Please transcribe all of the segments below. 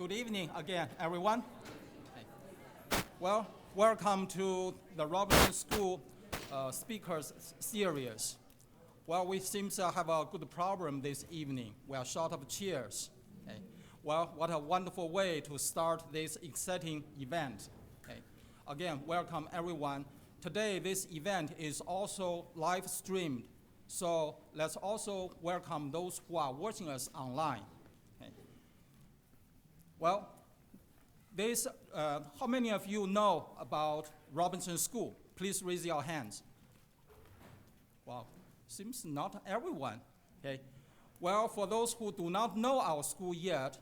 Good evening again, everyone. Well, welcome to the Robertson School Speakers Series. Well, we seem to have a good problem this evening. We are short of chairs. Okay. Well, what a wonderful way to start this exciting event. Okay. Again, welcome everyone. Today, this event is also live streamed. So let's also welcome those who are watching us online. Okay. Well, how many of you know about Robertson School? Please raise your hands. Well, seems not everyone. Okay. Well, for those who do not know our school yet,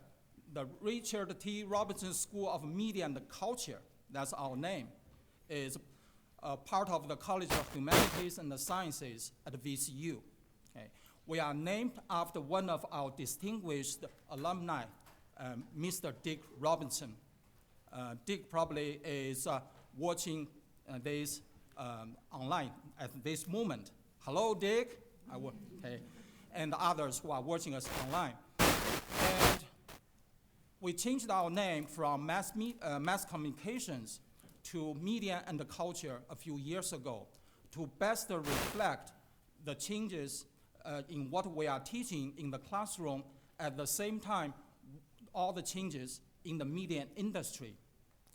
the Richard T. Robertson School of Media and Culture, that's our name, is part of the College of Humanities and the Sciences at VCU. Okay. We are named after one of our distinguished alumni, Mr. Dick Robertson. Dick probably is watching this online at this moment. Hello, Dick. Okay. And others who are watching us online. And we changed our name from mass communications to media and culture a few years ago to best reflect the changes in what we are teaching in the classroom, at the same time, all the changes in the media industry.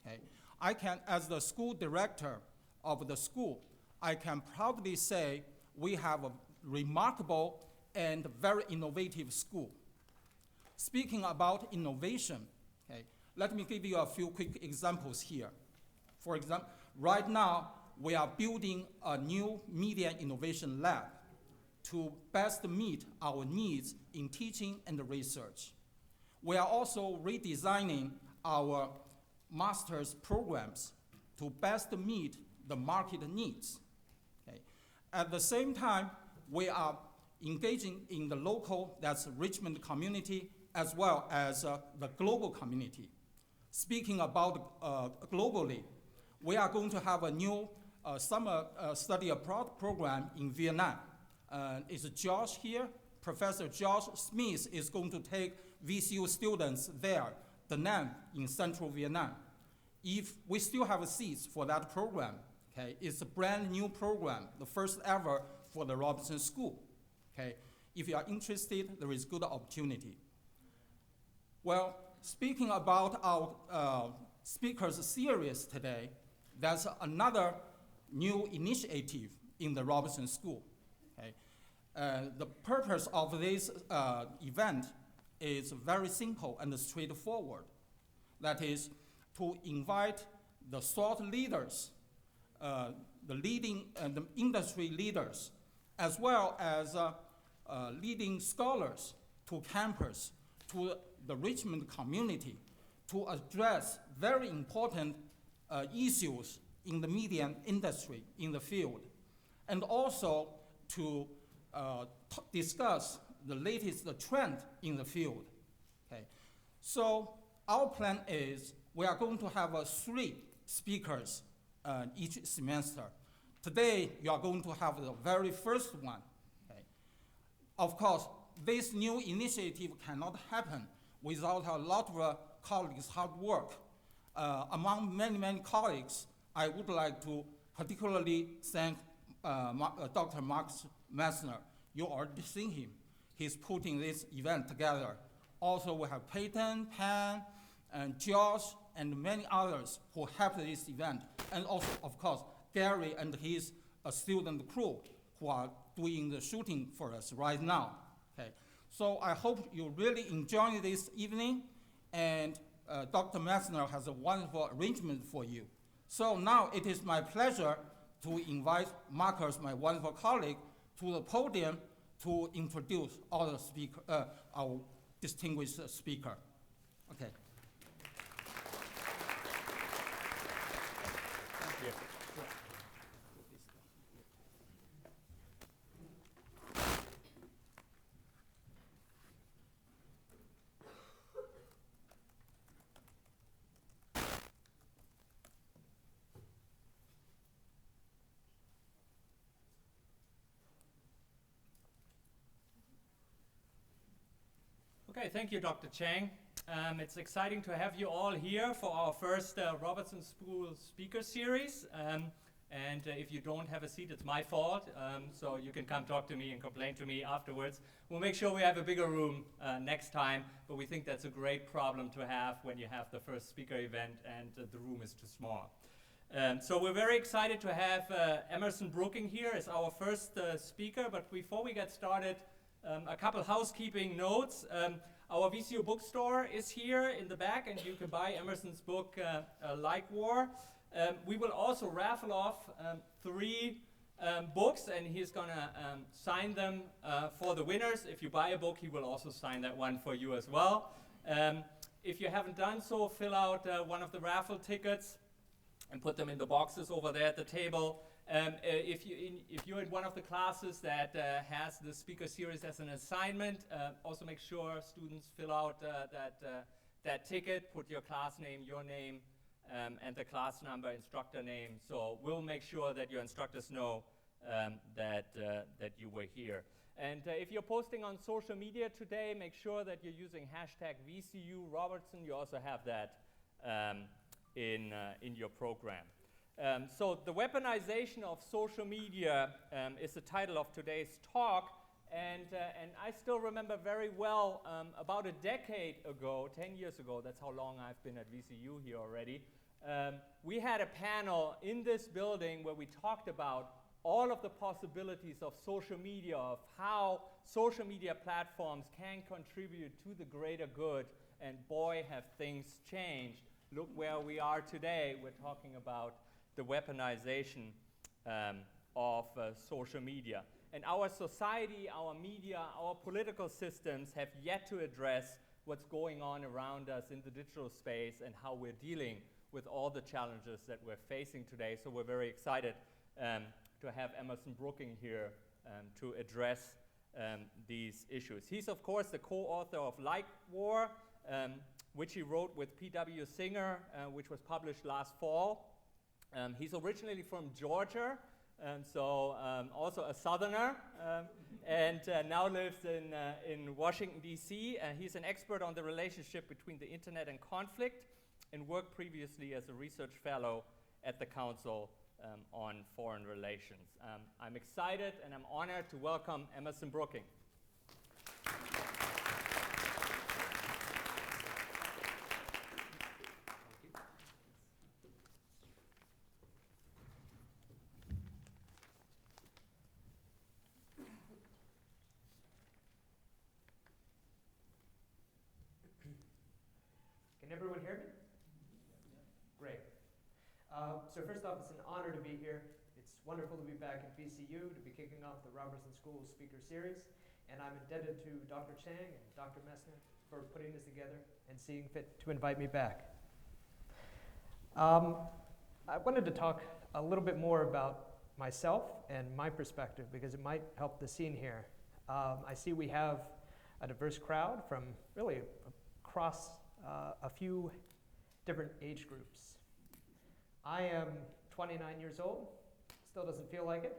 Okay. I can, as the school director of the school, I can proudly say we have a remarkable and very innovative school. Speaking about innovation, okay, let me give you a few quick examples here. For example, right now, we are building a new media innovation lab to best meet our needs in teaching and research. We are also redesigning our master's programs to best meet the market needs. Okay. At the same time, we are engaging in the local, that's Richmond community, as well as the global community. Speaking about globally, we are going to have a new summer study abroad program in Vietnam. Is Josh here? Professor Josh Smith is going to take VCU students there, Da Nang in central Vietnam. If we still have seats for that program, okay, it's a brand new program, the first ever for the Robertson School. Okay, if you are interested, there is good opportunity. Well, speaking about our speakers series today, that's another new initiative in the Robertson School. Okay. The purpose of this event is very simple and straightforward. That is to invite the thought leaders, the leading the industry leaders, as well as leading scholars to campus, to the Richmond community, to address very important issues in the media industry, in the field, and also to discuss the latest trend in the field. Okay. So our plan is we are going to have 3 speakers each semester. Today, you are going to have the very first one. Okay. Of course, this new initiative cannot happen without a lot of colleagues' hard work. Among many, many colleagues, I would like to particularly thank Dr. Mark Messner. You already seen him. He's putting this event together. Also, we have Peyton, Pan, and Josh, and many others who helped this event. And also, of course, Gary and his student crew who are doing the shooting for us right now. Okay. So I hope you really enjoy this evening, and Dr. Messner has a wonderful arrangement for you. So now it is my pleasure to invite Marcus, my wonderful colleague, to the podium to introduce our distinguished speaker. Okay. Thank you. Okay, thank you, Dr. Chang. It's exciting to have you all here for our first Robertson School Speaker Series. And if you don't have a seat, it's my fault. So you can come talk to me and complain to me afterwards. We'll make sure we have a bigger room next time, but we think that's a great problem to have when you have the first speaker event and the room is too small. So we're very excited to have Emerson Brooking here as our first speaker, but before we get started, a couple housekeeping notes. Our VCU bookstore is here in the back, and you can buy Emerson's book, Like War. We will also raffle off 3 books, and he's going to sign them for the winners. If you buy a book, he will also sign that one for you as well. If you haven't done so, fill out one of the raffle tickets and put them in the boxes over there at the table. If you're in one of the classes that has the speaker series as an assignment, also make sure students fill out that ticket, put your class name, your name, and the class number, instructor name. So we'll make sure that your instructors know that you were here. And if you're posting on social media today, make sure that you're using hashtag VCU Robertson. You also have that in your program. So the weaponization of social media is the title of today's talk, and I still remember very well about a decade ago, 10 years ago, that's how long I've been at VCU here already, we had a panel in this building where we talked about all of the possibilities of social media, of how social media platforms can contribute to the greater good, and boy, have things changed. Look where we are today. We're talking about the weaponization of social media. And our society, our media, our political systems have yet to address what's going on around us in the digital space and how we're dealing with all the challenges that we're facing today. So we're very excited to have Emerson Brooking here to address these issues. He's, of course, the co-author of Like War, which he wrote with P.W. Singer, which was published last fall. He's originally from Georgia, so also a Southerner, and now lives in Washington, D.C. He's an expert on the relationship between the internet and conflict, and worked previously as a research fellow at the Council on Foreign Relations. I'm excited and I'm honored to welcome Emerson Brooking. Can everyone hear me? Great. So first off, it's an honor to be here. It's wonderful to be back at VCU, to be kicking off the Robertson School Speaker Series. And I'm indebted to Dr. Chang and Dr. Messner for putting this together and seeing fit to invite me back. I wanted to talk a little bit more about myself and my perspective because it might help the scene here. I see we have a diverse crowd from really across a few different age groups. I am 29 years old, still doesn't feel like it,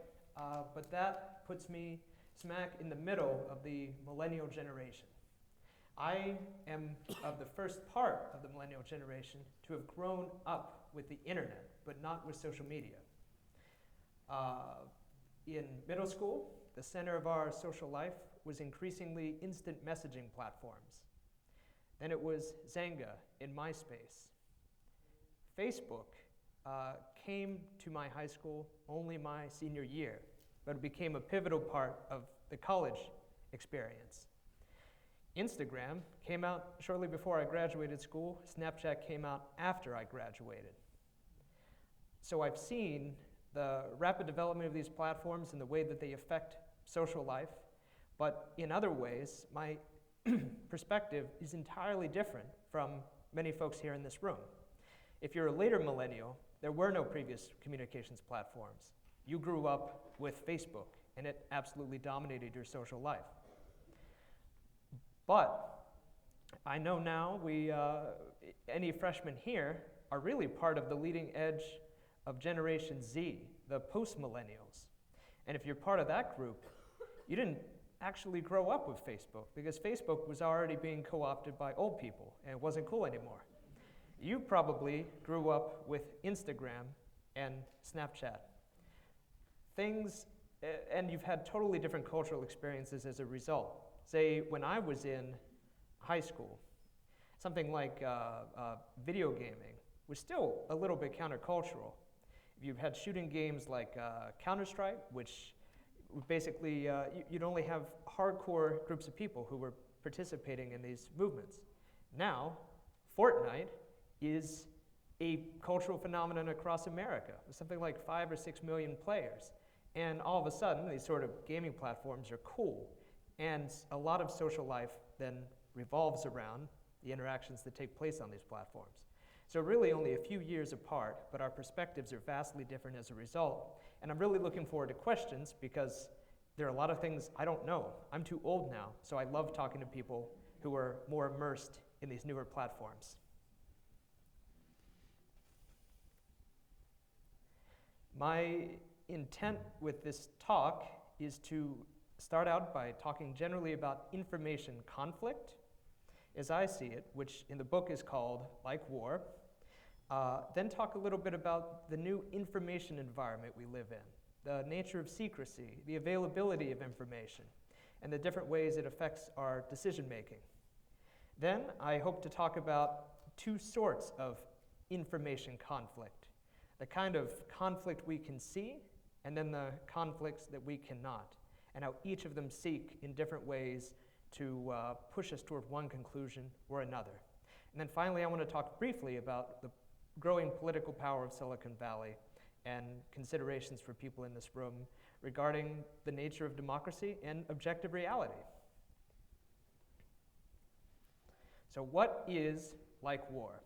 but that puts me smack in the middle of the millennial generation. I am of the first part of the millennial generation to have grown up with the internet, but not with social media. In middle school, the center of our social life was increasingly instant messaging platforms. Then it was Zanga in MySpace. Facebook came to my high school only my senior year, but it became a pivotal part of the college experience. Instagram came out shortly before I graduated school. Snapchat came out after I graduated. So I've seen the rapid development of these platforms and the way that they affect social life, but in other ways, my perspective is entirely different from many folks here in this room. If you're a later millennial, there were no previous communications platforms. You grew up with Facebook, and it absolutely dominated your social life. But I know now any freshmen here are really part of the leading edge of Generation Z, the post-millennials. And if you're part of that group, you didn't actually grow up with Facebook because Facebook was already being co-opted by old people and it wasn't cool anymore. You probably grew up with Instagram and Snapchat. And you've had totally different cultural experiences as a result. Say, when I was in high school, something like video gaming was still a little bit countercultural. You've had shooting games like Counter-Strike, which basically you'd only have hardcore groups of people who were participating in these movements. Now, Fortnite is a cultural phenomenon across America, with something like 5 or 6 million players. And all of a sudden, these sort of gaming platforms are cool. And a lot of social life then revolves around the interactions that take place on these platforms. So really only a few years apart, but our perspectives are vastly different as a result. And I'm really looking forward to questions because there are a lot of things I don't know. I'm too old now, so I love talking to people who are more immersed in these newer platforms. My intent with this talk is to start out by talking generally about information conflict, as I see it, which in the book is called Like War. Then talk a little bit about the new information environment we live in, the nature of secrecy, the availability of information, and the different ways it affects our decision making. Then I hope to talk about two sorts of information conflict, the kind of conflict we can see, and then the conflicts that we cannot, and how each of them seek in different ways to push us toward one conclusion or another. And then finally, I want to talk briefly about the growing political power of Silicon Valley and considerations for people in this room regarding the nature of democracy and objective reality. So what is like war?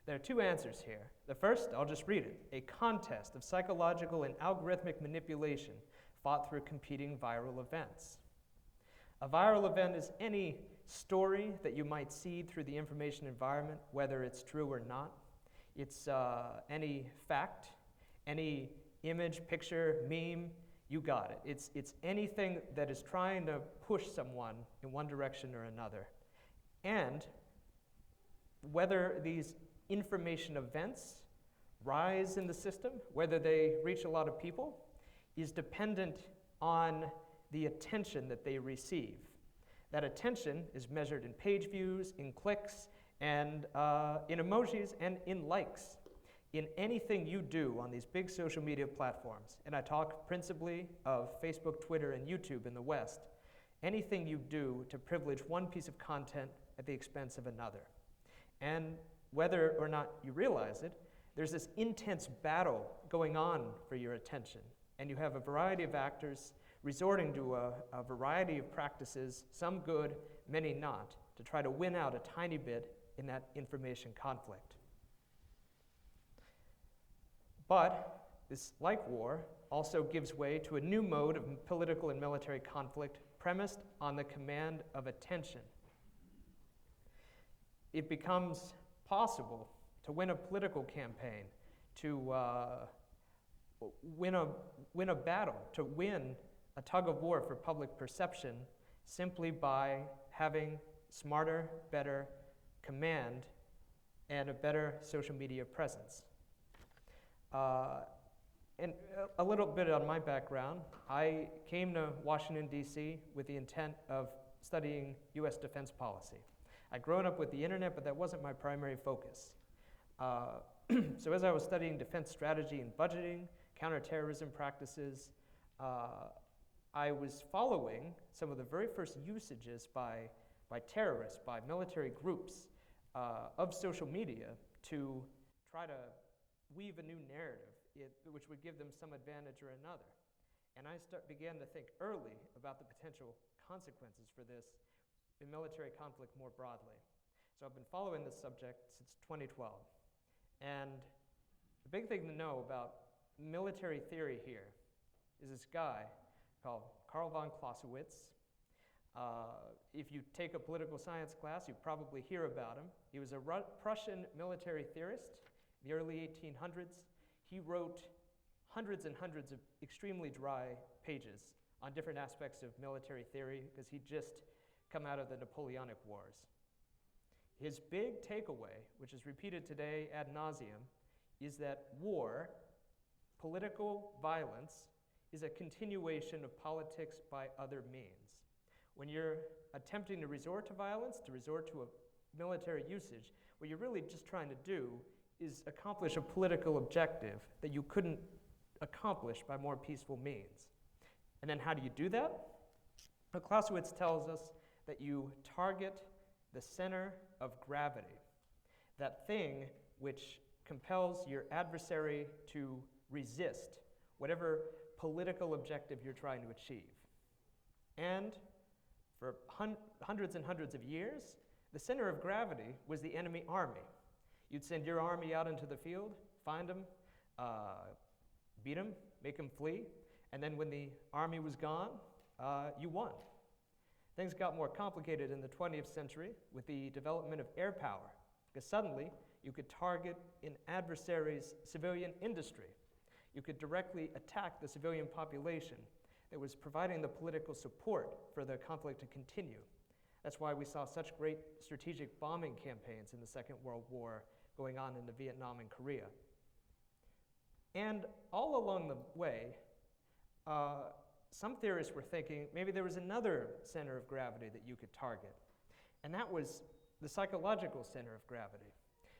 There are two answers here. The first, I'll just read it, a contest of psychological and algorithmic manipulation fought through competing viral events. A viral event is any story that you might see through the information environment, whether it's true or not. It's any fact, any image, picture, meme, you got it. It's anything that is trying to push someone in one direction or another. And whether these information events rise in the system, whether they reach a lot of people, is dependent on the attention that they receive. That attention is measured in page views, in clicks, and in emojis, and in likes. In anything you do on these big social media platforms, and I talk principally of Facebook, Twitter, and YouTube in the West, anything you do to privilege one piece of content at the expense of another. And whether or not you realize it, there's this intense battle going on for your attention. And you have a variety of actors resorting to a variety of practices, some good, many not, to try to win out a tiny bit in that information conflict. But this like war also gives way to a new mode of political and military conflict premised on the command of attention. It becomes possible to win a political campaign, to win a battle, to win a tug of war for public perception simply by having smarter, better command and a better social media presence. And a little bit on my background, I came to Washington, D.C. with the intent of studying U.S. defense policy. I'd grown up with the internet, but that wasn't my primary focus. So as I was studying defense strategy and budgeting, counterterrorism practices, I was following some of the very first usages by terrorists, by military groups of social media to try to weave a new narrative which would give them some advantage or another. And I began to think early about the potential consequences for this in military conflict more broadly. So I've been following this subject since 2012. And the big thing to know about military theory here is this guy called Karl von Clausewitz. If you take a political science class, you probably hear about him. He was a Prussian military theorist in the early 1800s. He wrote hundreds and hundreds of extremely dry pages on different aspects of military theory because he'd just come out of the Napoleonic Wars. His big takeaway, which is repeated today ad nauseum, is that war, political violence, is a continuation of politics by other means. When you're attempting to resort to violence, to resort to a military usage, what you're really just trying to do is accomplish a political objective that you couldn't accomplish by more peaceful means. And then how do you do that? Well, Clausewitz tells us that you target the center of gravity, that thing which compels your adversary to resist whatever political objective you're trying to achieve. And for hundreds and hundreds of years, the center of gravity was the enemy army. You'd send your army out into the field, find them, beat them, make them flee, and then when the army was gone, you won. Things got more complicated in the 20th century with the development of air power, because suddenly you could target an adversary's civilian industry. You could directly attack the civilian population that was providing the political support for the conflict to continue. That's why we saw such great strategic bombing campaigns in the Second World War going on in the Vietnam and Korea. And all along the way, some theorists were thinking maybe there was another center of gravity that you could target, and that was the psychological center of gravity.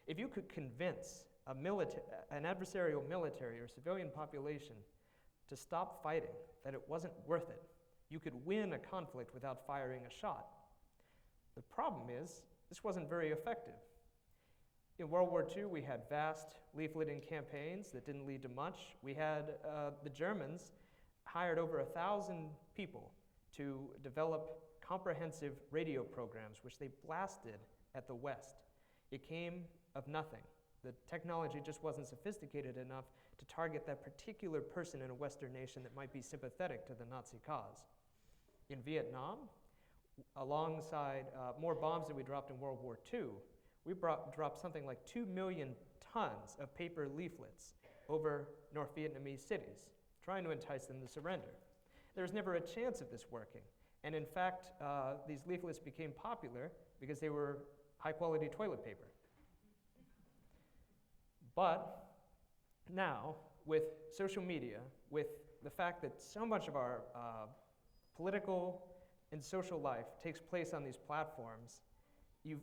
If you could convince an adversarial military or civilian population to stop fighting, that it wasn't worth it, you could win a conflict without firing a shot. The problem is, this wasn't very effective. In World War II, we had vast leafleting campaigns that didn't lead to much. We had the Germans hired over 1,000 people to develop comprehensive radio programs, which they blasted at the West. It came of nothing. The technology just wasn't sophisticated enough to target that particular person in a Western nation that might be sympathetic to the Nazi cause. In Vietnam, alongside more bombs that we dropped in World War II, we dropped something like 2 million tons of paper leaflets over North Vietnamese cities, trying to entice them to surrender. There was never a chance of this working. And in fact, these leaflets became popular because they were high-quality toilet paper. But now, with social media, with the fact that so much of our political and social life takes place on these platforms,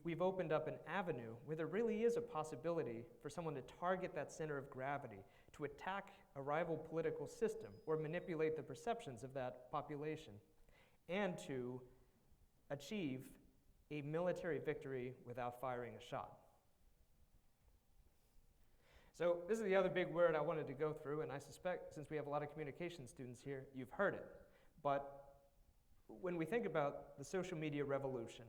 we've opened up an avenue where there really is a possibility for someone to target that center of gravity, to attack a rival political system or manipulate the perceptions of that population, and to achieve a military victory without firing a shot. So this is the other big word I wanted to go through, and I suspect since we have a lot of communication students here, you've heard it. But when we think about the social media revolution,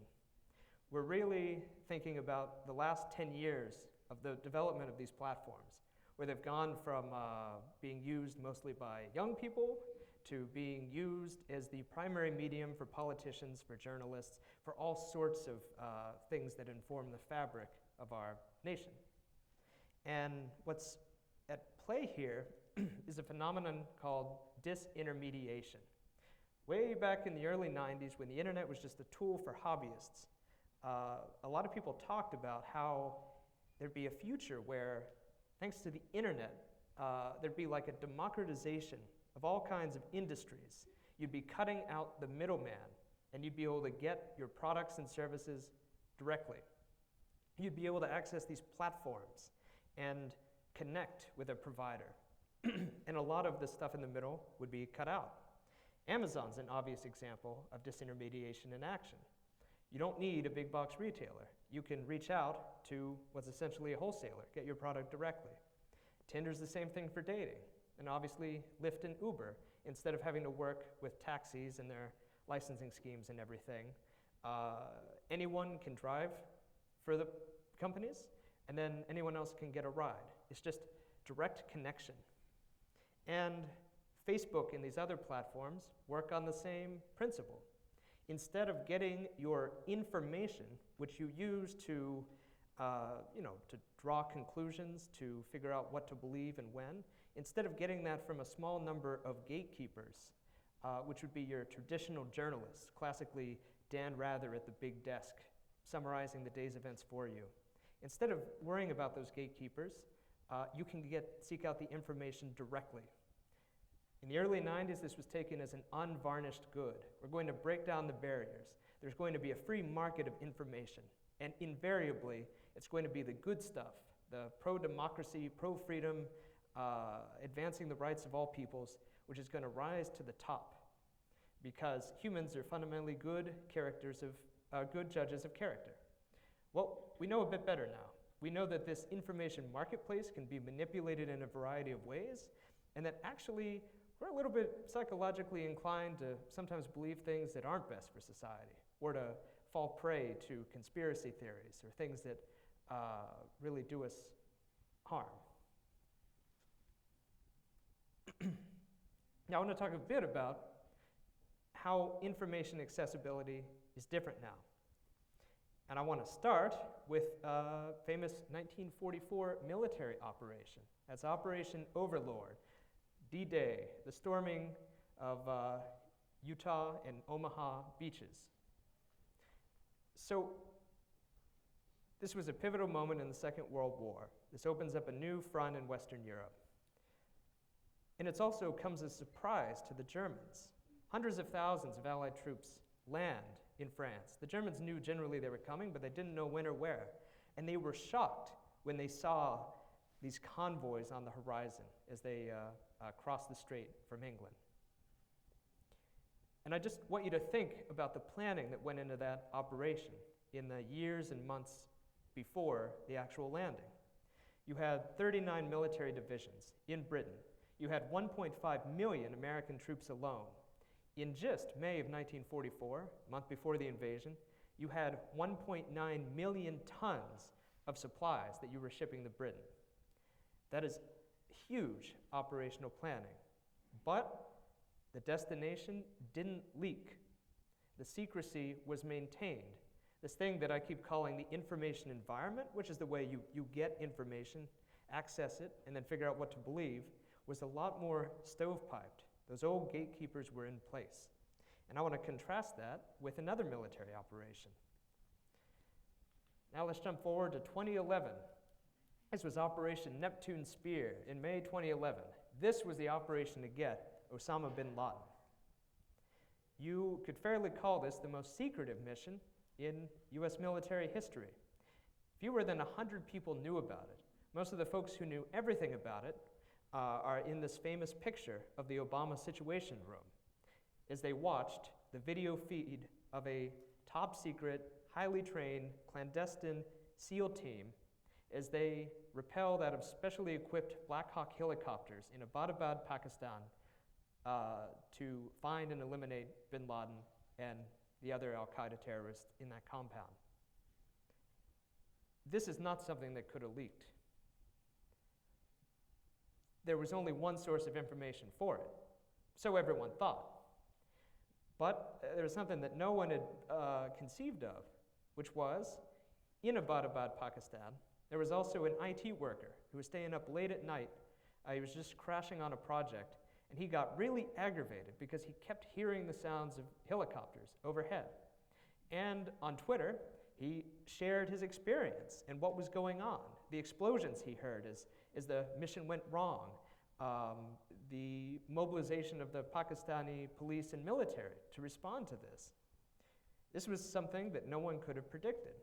we're really thinking about the last 10 years of the development of these platforms, where they've gone from being used mostly by young people to being used as the primary medium for politicians, for journalists, for all sorts of things that inform the fabric of our nation. And what's at play here is a phenomenon called disintermediation. Way back in the early 90s, when the internet was just a tool for hobbyists, a lot of people talked about how there'd be a future where, thanks to the internet, there'd be like a democratization of all kinds of industries. You'd be cutting out the middleman, and you'd be able to get your products and services directly. You'd be able to access these platforms and connect with a provider. And a lot of the stuff in the middle would be cut out. Amazon's an obvious example of disintermediation in action. You don't need a big box retailer. You can reach out to what's essentially a wholesaler, get your product directly. Tinder's the same thing for dating. And obviously, Lyft and Uber, instead of having to work with taxis and their licensing schemes and everything, anyone can drive for the companies, and then anyone else can get a ride. It's just direct connection. And Facebook and these other platforms work on the same principle. Instead of getting your information, which you use to draw conclusions, to figure out what to believe and when, instead of getting that from a small number of gatekeepers, which would be your traditional journalists, classically Dan Rather at the big desk, summarizing the day's events for you. Instead of worrying about those gatekeepers, you can seek out the information directly. In the early 90s, this was taken as an unvarnished good. We're going to break down the barriers. There's going to be a free market of information. And invariably, it's going to be the good stuff, the pro-democracy, pro-freedom, advancing the rights of all peoples, which is going to rise to the top. Because humans are fundamentally good judges of character. Well, we know a bit better now. We know that this information marketplace can be manipulated in a variety of ways, and that actually we're a little bit psychologically inclined to sometimes believe things that aren't best for society, or to fall prey to conspiracy theories or things that really do us harm. Now I want to talk a bit about how information accessibility is different now. And I want to start with a famous 1944 military operation. That's Operation Overlord, D-Day, the storming of Utah and Omaha beaches. So this was a pivotal moment in the Second World War. This opens up a new front in Western Europe. And it also comes as a surprise to the Germans. Hundreds of thousands of Allied troops land in France. The Germans knew generally they were coming, but they didn't know when or where. And they were shocked when they saw these convoys on the horizon as they crossed the strait from England. And I just want you to think about the planning that went into that operation in the years and months before the actual landing. You had 39 military divisions in Britain. You had 1.5 million American troops alone. In just May of 1944, a month before the invasion, you had 1.9 million tons of supplies that you were shipping to Britain. That is huge operational planning. But the destination didn't leak. The secrecy was maintained. This thing that I keep calling the information environment, which is the way you get information, access it, and then figure out what to believe, was a lot more stovepiped. Those old gatekeepers were in place. And I want to contrast that with another military operation. Now let's jump forward to 2011. This was Operation Neptune Spear in May 2011. This was the operation to get Osama bin Laden. You could fairly call this the most secretive mission in US military history. Fewer than 100 people knew about it. Most of the folks who knew everything about it are in this famous picture of the Obama Situation Room as they watched the video feed of a top secret, highly trained, clandestine SEAL team as they rappelled out of specially equipped Black Hawk helicopters in Abbottabad, Pakistan, to find and eliminate bin Laden and the other al-Qaeda terrorists in that compound. This is not something that could have leaked. There was only one source of information for it, so everyone thought. But there was something that no one had conceived of, which was, in Abbottabad, Pakistan, there was also an IT worker who was staying up late at night. He was just crashing on a project, and he got really aggravated because he kept hearing the sounds of helicopters overhead. And on Twitter, he shared his experience and what was going on, the explosions he heard as the mission went wrong, the mobilization of the Pakistani police and military to respond to this. This was something that no one could have predicted.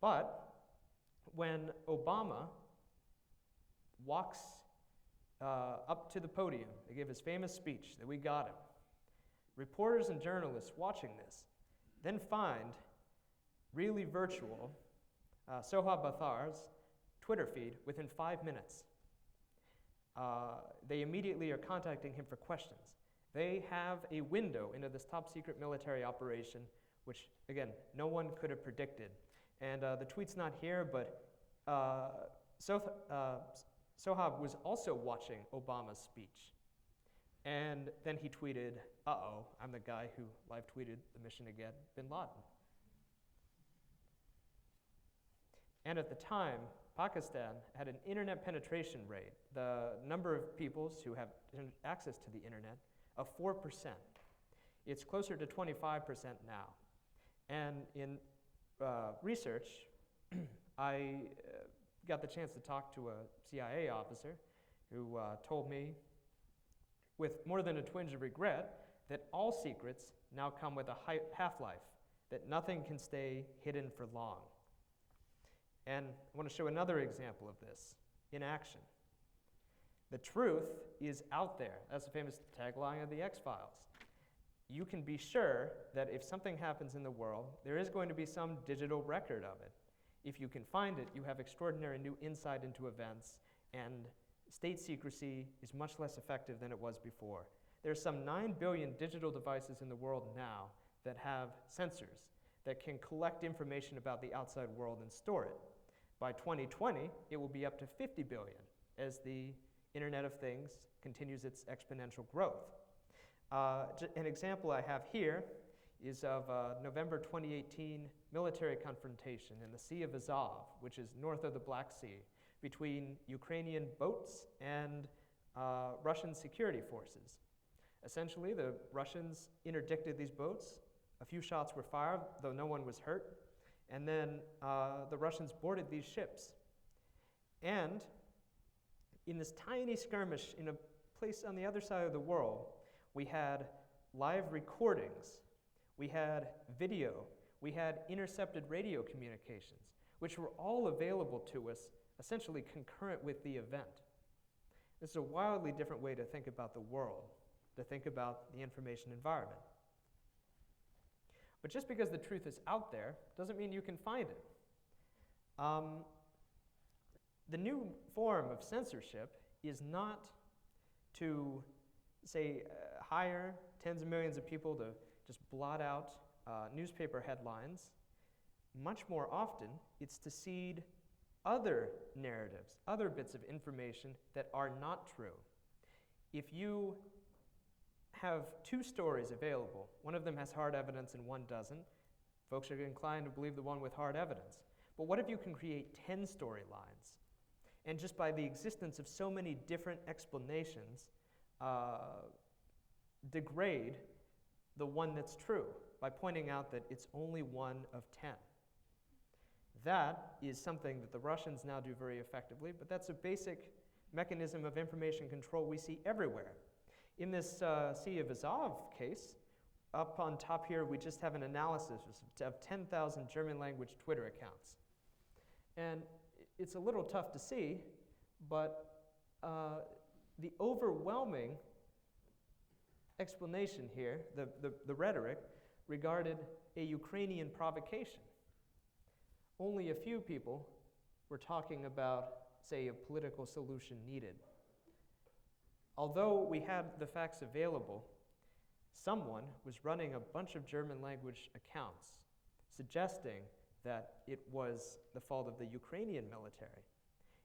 But when Obama walks up to the podium to give his famous speech that we got him, reporters and journalists watching this then find really virtual Sohaib Athar's Twitter feed within 5 minutes. They immediately are contacting him for questions. They have a window into this top secret military operation, which, again, no one could have predicted. And the tweet's not here, but Sohaib was also watching Obama's speech. And then he tweeted, "Uh-oh, I'm the guy who live tweeted the mission to get bin Laden." And at the time, Pakistan had an internet penetration rate, the number of peoples who have access to the internet, of 4%. It's closer to 25% now. And in research, I got the chance to talk to a CIA officer who told me, with more than a twinge of regret, that all secrets now come with a half-life, that nothing can stay hidden for long. And I want to show another example of this in action. The truth is out there. That's the famous tagline of the X-Files. You can be sure that if something happens in the world, there is going to be some digital record of it. If you can find it, you have extraordinary new insight into events, and state secrecy is much less effective than it was before. There's some 9 billion digital devices in the world now that have sensors that can collect information about the outside world and store it. By 2020, it will be up to 50 billion as the Internet of Things continues its exponential growth. An example I have here is of November 2018 military confrontation in the Sea of Azov, which is north of the Black Sea, between Ukrainian boats and Russian security forces. Essentially, the Russians interdicted these boats. A few shots were fired, though no one was hurt. And then the Russians boarded these ships. And in this tiny skirmish in a place on the other side of the world, we had live recordings, we had video, we had intercepted radio communications, which were all available to us essentially concurrent with the event. This is a wildly different way to think about the world, to think about the information environment. But just because the truth is out there doesn't mean you can find it. The new form of censorship is not to, say, hire tens of millions of people to just blot out newspaper headlines. Much more often, it's to seed other narratives, other bits of information that are not true. If you have 2 stories available, one of them has hard evidence and one doesn't, folks are inclined to believe the one with hard evidence. But what if you can create 10 storylines? And just by the existence of so many different explanations, degrade the one that's true by pointing out that it's only one of 10. That is something that the Russians now do very effectively, but that's a basic mechanism of information control we see everywhere. In this Sea of Azov case, up on top here, we just have an analysis of 10,000 German language Twitter accounts. And it's a little tough to see, but the overwhelming explanation here, the rhetoric, regarded a Ukrainian provocation. Only a few people were talking about, say, a political solution needed. Although we had the facts available, someone was running a bunch of German language accounts suggesting that it was the fault of the Ukrainian military.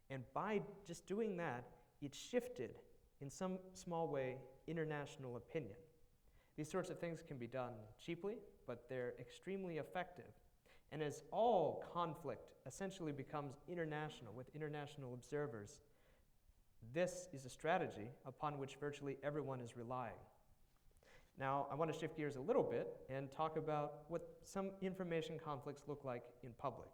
And by just doing that, it shifted, in some small way, international opinion. These sorts of things can be done cheaply, but they're extremely effective. And as all conflict essentially becomes international with international observers, this is a strategy upon which virtually everyone is relying. Now, I want to shift gears a little bit and talk about what some information conflicts look like in public.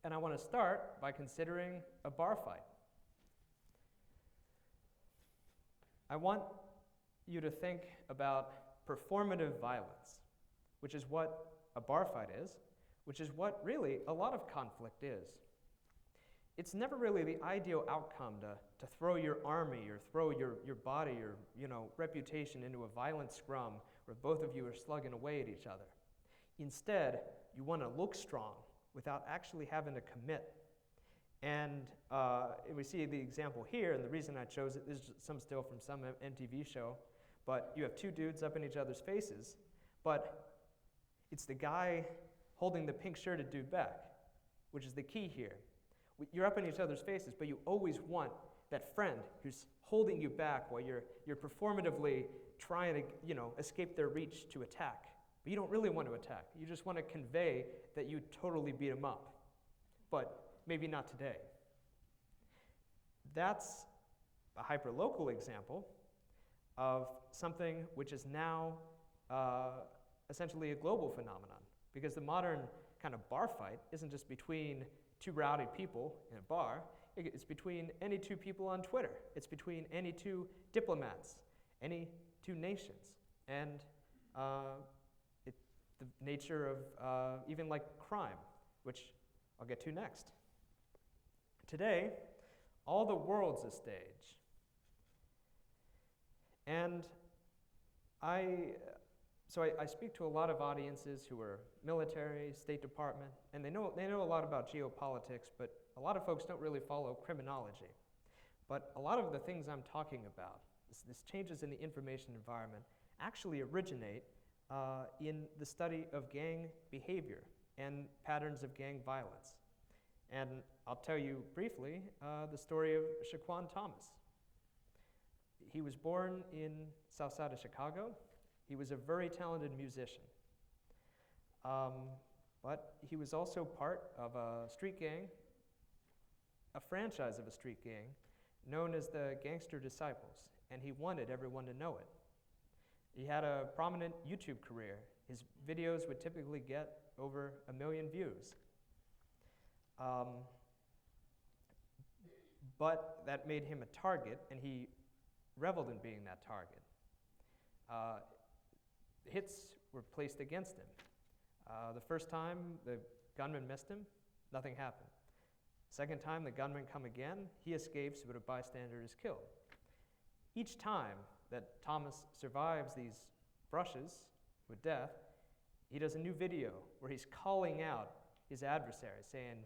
And I want to start by considering a bar fight. I want you to think about performative violence, which is what a bar fight is, which is what really a lot of conflict is. It's never really the ideal outcome to throw your army or throw your body or reputation into a violent scrum where both of you are slugging away at each other. Instead, you want to look strong without actually having to commit. And we see the example here, and the reason I chose it, this is some still from some MTV show, but you have 2 dudes up in each other's faces, but it's the guy holding the pink shirted dude back, which is the key here. You're up in each other's faces, but you always want that friend who's holding you back while you're performatively trying to escape their reach to attack. But you don't really want to attack. You just want to convey that you totally beat them up. But maybe not today. That's a hyperlocal example. of something which is now essentially a global phenomenon, because the modern kind of bar fight isn't just between two rowdy people in a bar, it's between any two people on Twitter, it's between any two diplomats, any two nations, and the nature of even like crime, which I'll get to next. Today, all the world's a stage. And I speak to a lot of audiences who are military, State Department, and they know a lot about geopolitics, but a lot of folks don't really follow criminology. But a lot of the things I'm talking about, this changes in the information environment, actually originate in the study of gang behavior and patterns of gang violence. And I'll tell you briefly the story of Shaquan Thomas. He was born in south side of Chicago. He was a very talented musician. But he was also part of a street gang, a franchise of a street gang, known as the Gangster Disciples, and he wanted everyone to know it. He had a prominent YouTube career. His videos would typically get over 1 million views. But that made him a target, and he reveled in being that target. Hits were placed against him. The first time, the gunman missed him, nothing happened. Second time, the gunman come again, he escapes, but a bystander is killed. Each time that Thomas survives these brushes with death, he does a new video where he's calling out his adversary, saying,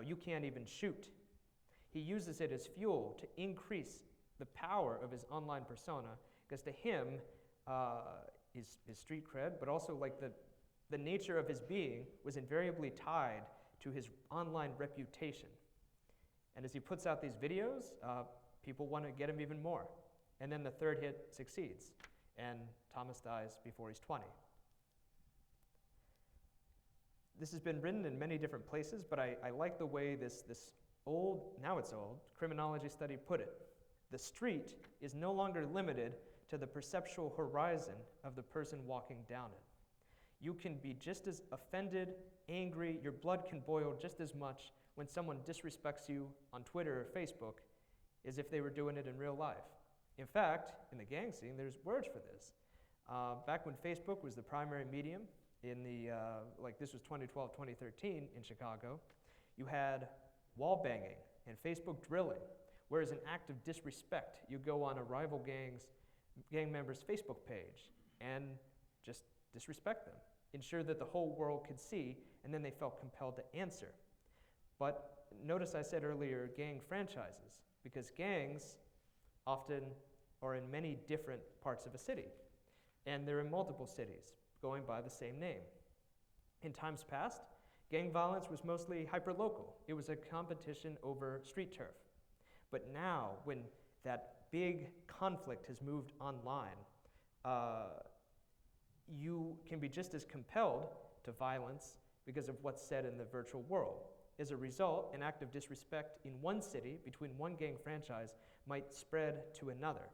you can't even shoot. He uses it as fuel to increase the power of his online persona, because to him, his street cred, but also like the nature of his being was invariably tied to his online reputation. And as he puts out these videos, people want to get him even more. And then the third hit succeeds, and Thomas dies before he's 20. This has been written in many different places, but I like the way this old, now it's old, criminology study put it. The street is no longer limited to the perceptual horizon of the person walking down it. You can be just as offended, angry, your blood can boil just as much when someone disrespects you on Twitter or Facebook as if they were doing it in real life. In fact, in the gang scene, there's words for this. Back when Facebook was the primary medium in the, this was 2012, 2013 in Chicago, you had wall banging and Facebook drilling, where as an act of disrespect, you go on a rival gang member's Facebook page and just disrespect them, ensure that the whole world could see, and then they felt compelled to answer. But notice I said earlier gang franchises, because gangs often are in many different parts of a city, and they're in multiple cities going by the same name. In times past, gang violence was mostly hyperlocal. It was a competition over street turf. But now, when that big conflict has moved online, you can be just as compelled to violence because of what's said in the virtual world. As a result, an act of disrespect in one city between one gang franchise might spread to another.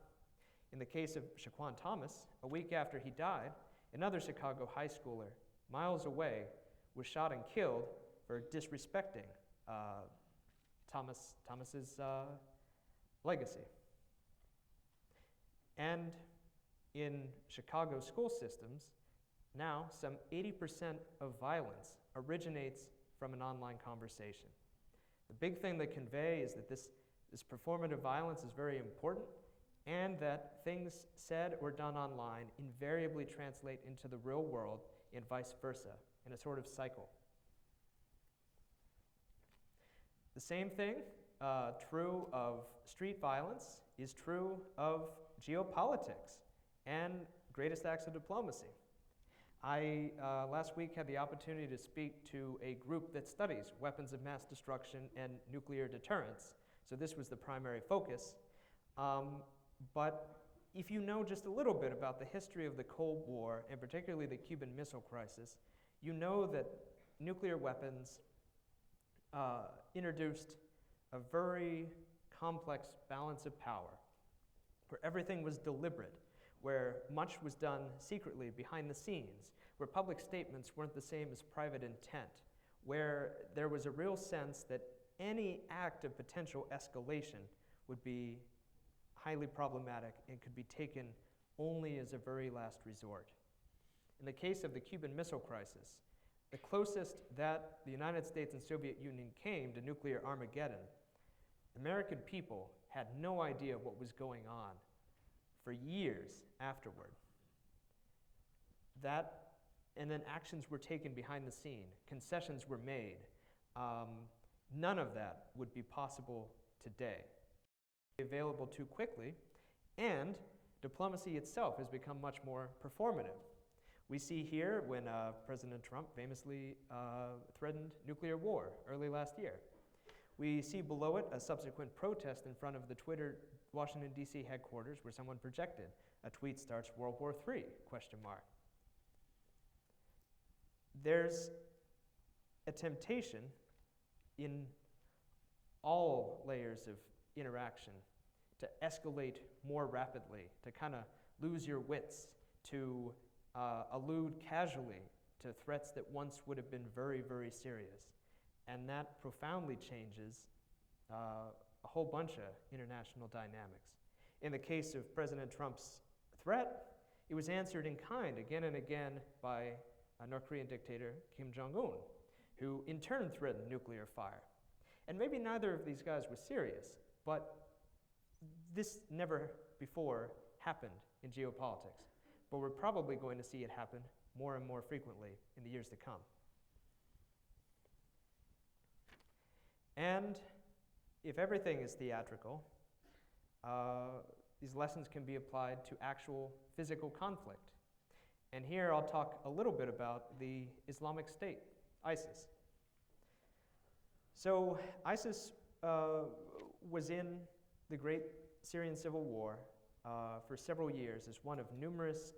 In the case of Shaquan Thomas, a week after he died, another Chicago high schooler, miles away, was shot and killed for disrespecting Thomas's legacy. And in Chicago school systems, now some 80% of violence originates from an online conversation. The big thing they convey is that this performative violence is very important, and that things said or done online invariably translate into the real world and vice versa, in a sort of cycle. The same thing, true of street violence, is true of geopolitics and greatest acts of diplomacy. I, last week, had the opportunity to speak to a group that studies weapons of mass destruction and nuclear deterrence, so this was the primary focus. But if you know just a little bit about the history of the Cold War, and particularly the Cuban Missile Crisis, you know that nuclear weapons introduced a very complex balance of power, where everything was deliberate, where much was done secretly behind the scenes, where public statements weren't the same as private intent, where there was a real sense that any act of potential escalation would be highly problematic and could be taken only as a very last resort. In the case of the Cuban Missile Crisis, the closest that the United States and Soviet Union came to nuclear Armageddon, American people had no idea what was going on for years afterward. And then actions were taken behind the scene, concessions were made. None of that would be possible today. Available too quickly, and diplomacy itself has become much more performative. We see here when President Trump famously threatened nuclear war early last year. We see below it a subsequent protest in front of the Twitter Washington, D.C. headquarters where someone projected a tweet starts World War III, ? There's a temptation in all layers of interaction to escalate more rapidly, to kind of lose your wits, to allude casually to threats that once would have been very, very serious. And that profoundly changes a whole bunch of international dynamics. In the case of President Trump's threat, it was answered in kind again and again by North Korean dictator Kim Jong-un, who in turn threatened nuclear fire. And maybe neither of these guys was serious, but this never before happened in geopolitics. But we're probably going to see it happen more and more frequently in the years to come. And if everything is theatrical, these lessons can be applied to actual physical conflict. And here I'll talk a little bit about the Islamic State, ISIS. So ISIS was in the Great Syrian Civil War for several years as one of numerous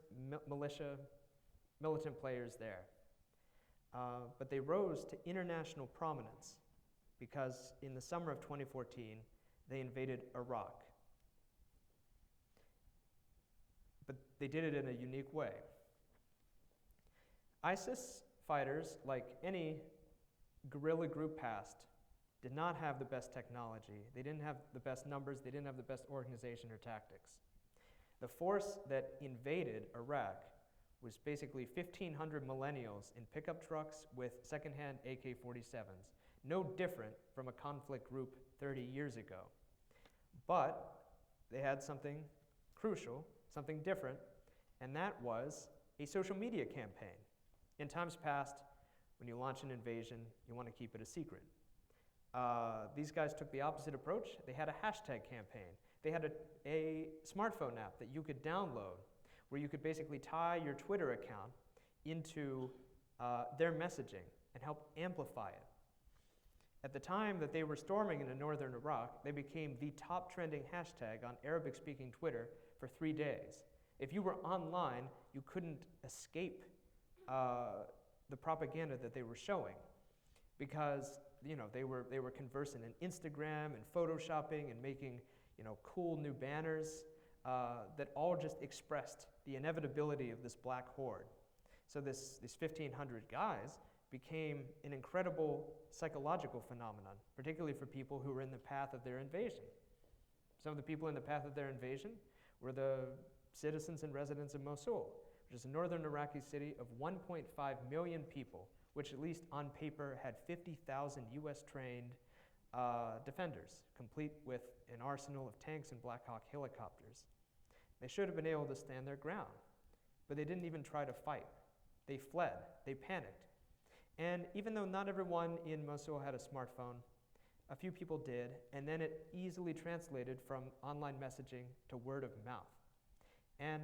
militant players there. But they rose to international prominence because in the summer of 2014, they invaded Iraq. But they did it in a unique way. ISIS fighters, like any guerrilla group past, did not have the best technology. They didn't have the best numbers. They didn't have the best organization or tactics. The force that invaded Iraq was basically 1,500 millennials in pickup trucks with secondhand AK-47s, no different from a conflict group 30 years ago. But they had something crucial, something different, and that was a social media campaign. In times past, when you launch an invasion, you want to keep it a secret. These guys took the opposite approach. They had a hashtag campaign. They had a smartphone app that you could download where you could basically tie your Twitter account into their messaging and help amplify it. At the time that they were storming into northern Iraq, they became the top trending hashtag on Arabic-speaking Twitter for 3 days. If you were online, you couldn't escape the propaganda that they were showing because they were conversant in Instagram and photoshopping and making cool new banners that all just expressed the inevitability of this black horde. So these 1,500 guys became an incredible psychological phenomenon, particularly for people who were in the path of their invasion. Some of the people in the path of their invasion were the citizens and residents of Mosul, which is a northern Iraqi city of 1.5 million people, which at least on paper had 50,000 US trained defenders, complete with an arsenal of tanks and Black Hawk helicopters. They should have been able to stand their ground, but they didn't even try to fight. They fled, they panicked. And even though not everyone in Mosul had a smartphone, a few people did, and then it easily translated from online messaging to word of mouth. And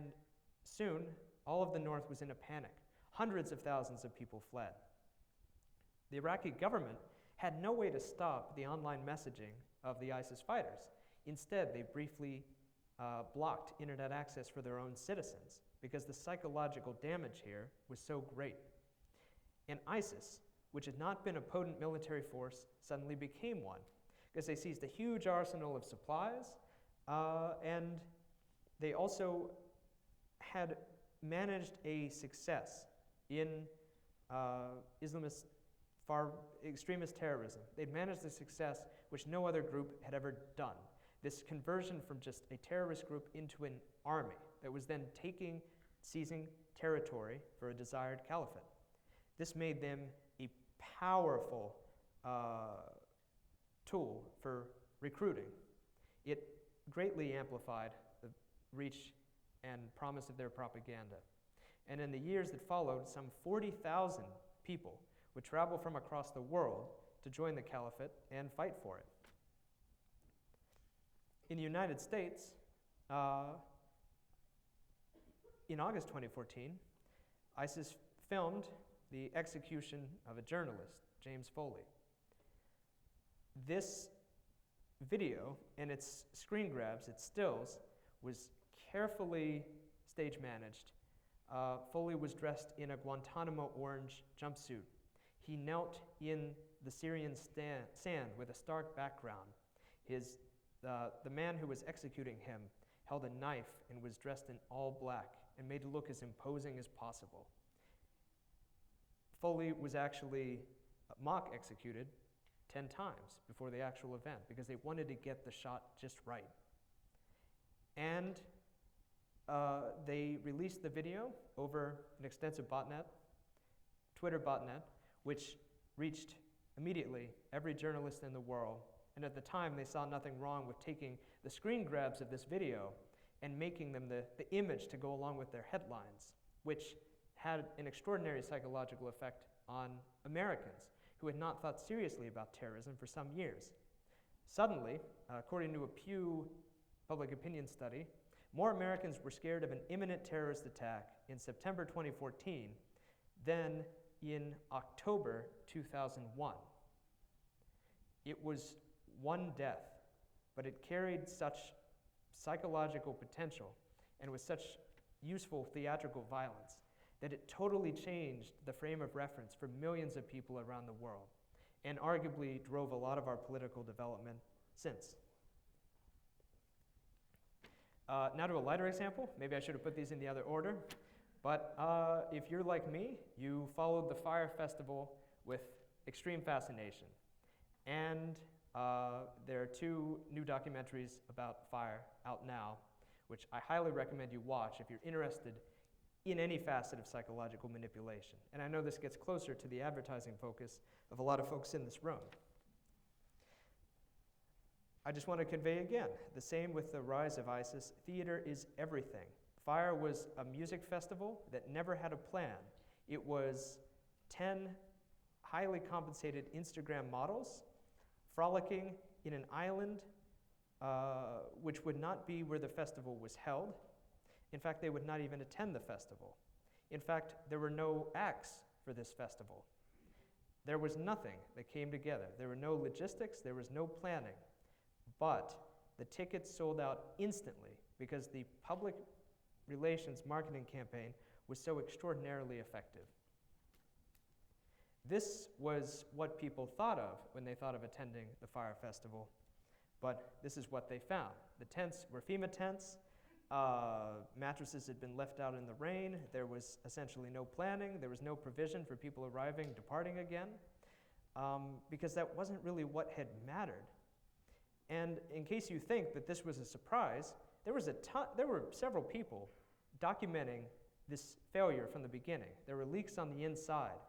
soon, all of the north was in a panic. Hundreds of thousands of people fled. The Iraqi government had no way to stop the online messaging of the ISIS fighters. Instead, they briefly blocked internet access for their own citizens because the psychological damage here was so great. And ISIS, which had not been a potent military force, suddenly became one because they seized a huge arsenal of supplies and they also had managed a success in extremist terrorism. They'd managed a success which no other group had ever done. This conversion from just a terrorist group into an army that was then seizing territory for a desired caliphate. This made them a powerful tool for recruiting. It greatly amplified the reach and promise of their propaganda. And in the years that followed, some 40,000 people would travel from across the world to join the caliphate and fight for it. In the United States, in August 2014, ISIS filmed the execution of a journalist, James Foley. This video and its screen grabs, its stills, was carefully stage managed. Foley was dressed in a Guantanamo orange jumpsuit. He knelt in the Syrian sand with a stark background. The man who was executing him held a knife and was dressed in all black and made it look as imposing as possible. Foley was actually mock executed 10 times before the actual event because they wanted to get the shot just right. And they released the video over an extensive botnet, Twitter botnet, which reached immediately every journalist in the world. And at the time, they saw nothing wrong with taking the screen grabs of this video and making them the image to go along with their headlines, which had an extraordinary psychological effect on Americans who had not thought seriously about terrorism for some years. Suddenly, according to a Pew public opinion study, more Americans were scared of an imminent terrorist attack in September 2014 than in October 2001. It was one death, but it carried such psychological potential and with such useful theatrical violence that it totally changed the frame of reference for millions of people around the world and arguably drove a lot of our political development since. Now to a lighter example. Maybe I should have put these in the other order. But if you're like me, you followed the Fire Festival with extreme fascination. And there are 2 new documentaries about fire out now, which I highly recommend you watch if you're interested in any facet of psychological manipulation. And I know this gets closer to the advertising focus of a lot of folks in this room. I just want to convey again, the same with the rise of ISIS. Theater is everything. Fire was a music festival that never had a plan. It was 10 highly compensated Instagram models frolicking in an island which would not be where the festival was held. In fact, they would not even attend the festival. In fact, there were no acts for this festival. There was nothing that came together. There were no logistics, there was no planning. But the tickets sold out instantly because the public relations marketing campaign was so extraordinarily effective. This was what people thought of when they thought of attending the Fire Festival, but this is what they found. The tents were FEMA tents. Mattresses had been left out in the rain. There was essentially no planning. There was no provision for people arriving, departing again, because that wasn't really what had mattered. And in case you think that this was a surprise, there were several people documenting this failure from the beginning. There were leaks on the inside.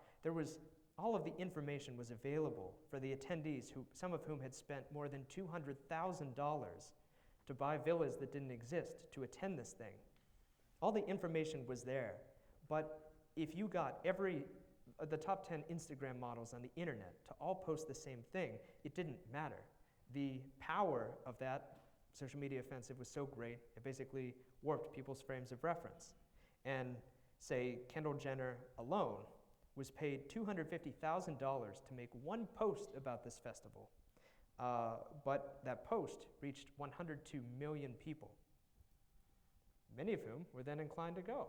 All of the information was available for the attendees, some of whom had spent more than $200,000 to buy villas that didn't exist to attend this thing. All the information was there, but if you got the top 10 Instagram models on the internet to all post the same thing, it didn't matter. The power of that social media offensive was so great, it basically warped people's frames of reference. And say Kendall Jenner alone was paid $250,000 to make one post about this festival. But that post reached 102 million people, many of whom were then inclined to go.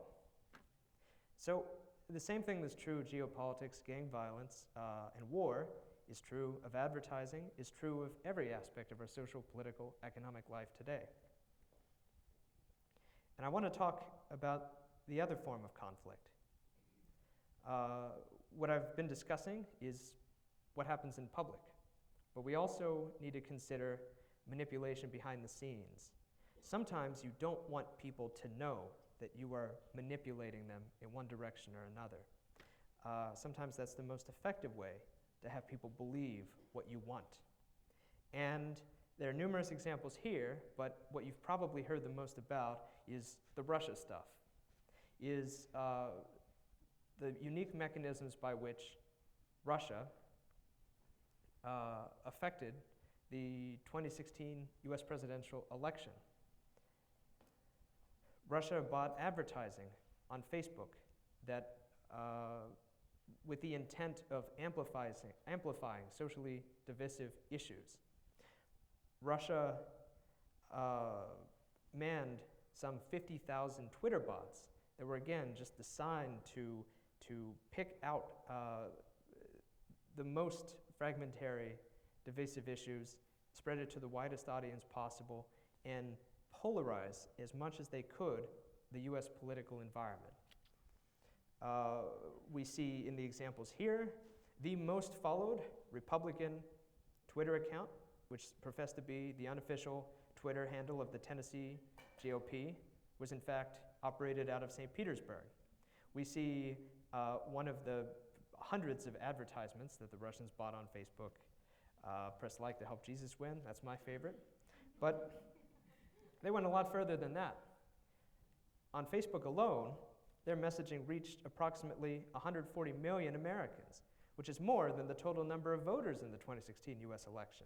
So the same thing that's true of geopolitics, gang violence, and war is true of advertising, is true of every aspect of our social, political, economic life today. And I want to talk about the other form of conflict. What I've been discussing is what happens in public, but we also need to consider manipulation behind the scenes. Sometimes you don't want people to know that you are manipulating them in one direction or another. Sometimes that's the most effective way to have people believe what you want. And there are numerous examples here, but what you've probably heard the most about is the Russia stuff, is the unique mechanisms by which Russia affected the 2016 US presidential election. Russia bought advertising on Facebook that with the intent of amplifying socially divisive issues. Russia manned some 50,000 Twitter bots that were, again, just designed to pick out the most fragmentary, divisive issues, spread it to the widest audience possible, and polarize as much as they could the US political environment. We see in the examples here, the most followed Republican Twitter account, which professed to be the unofficial Twitter handle of the Tennessee GOP, was in fact operated out of St. Petersburg. We see one of the hundreds of advertisements that the Russians bought on Facebook. Press like to help Jesus win, that's my favorite. But they went a lot further than that. On Facebook alone, their messaging reached approximately 140 million Americans, which is more than the total number of voters in the 2016 US election.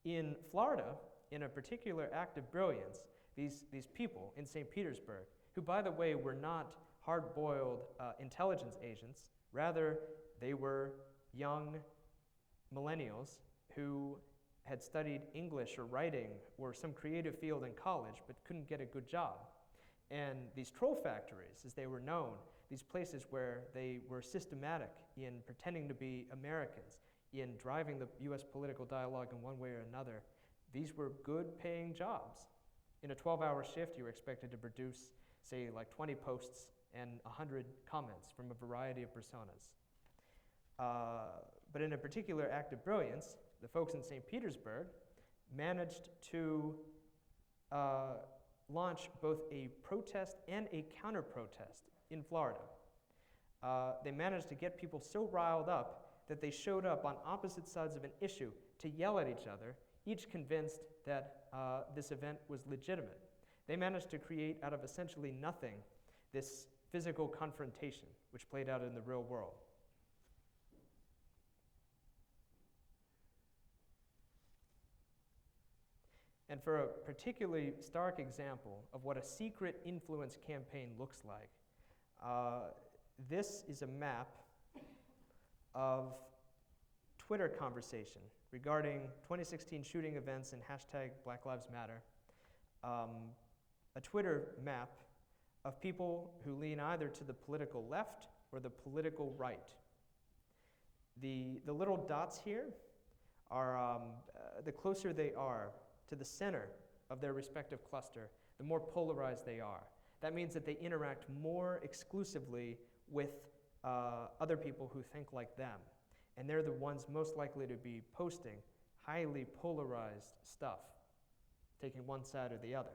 In Florida, in a particular act of brilliance, these people in St. Petersburg, who by the way were not hard-boiled intelligence agents, rather they were young millennials who had studied English or writing or some creative field in college but couldn't get a good job. And these troll factories, as they were known, these places where they were systematic in pretending to be Americans, in driving the US political dialogue in one way or another, these were good paying jobs. In a 12-hour shift, you were expected to produce, say, like 20 posts and 100 comments from a variety of personas. But in a particular act of brilliance, the folks in St. Petersburg managed to launch both a protest and a counter-protest in Florida. They managed to get people so riled up that they showed up on opposite sides of an issue to yell at each other, each convinced that this event was legitimate. They managed to create out of essentially nothing this physical confrontation, which played out in the real world. And for a particularly stark example of what a secret influence campaign looks like, this is a map of Twitter conversation regarding 2016 shooting events and hashtag Black Lives Matter. A Twitter map of people who lean either to the political left or the political right. The little dots here are, the closer they are to the center of their respective cluster, the more polarized they are. That means that they interact more exclusively with other people who think like them. And they're the ones most likely to be posting highly polarized stuff, taking one side or the other.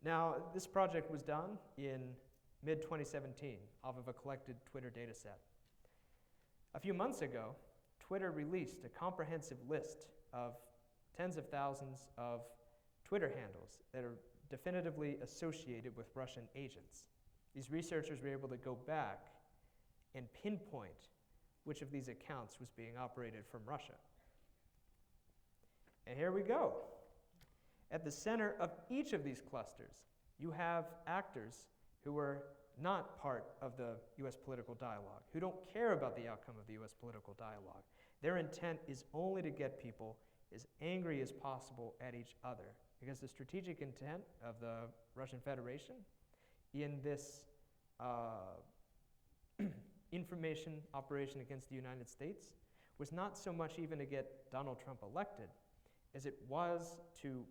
Now, this project was done in mid-2017 off of a collected Twitter data set. A few months ago, Twitter released a comprehensive list of tens of thousands of Twitter handles that are definitively associated with Russian agents. These researchers were able to go back and pinpoint which of these accounts was being operated from Russia. And here we go. At the center of each of these clusters, you have actors who are not part of the US political dialogue, who don't care about the outcome of the US political dialogue. Their intent is only to get people as angry as possible at each other, because the strategic intent of the Russian Federation in this information operation against the United States was not so much even to get Donald Trump elected, as it was to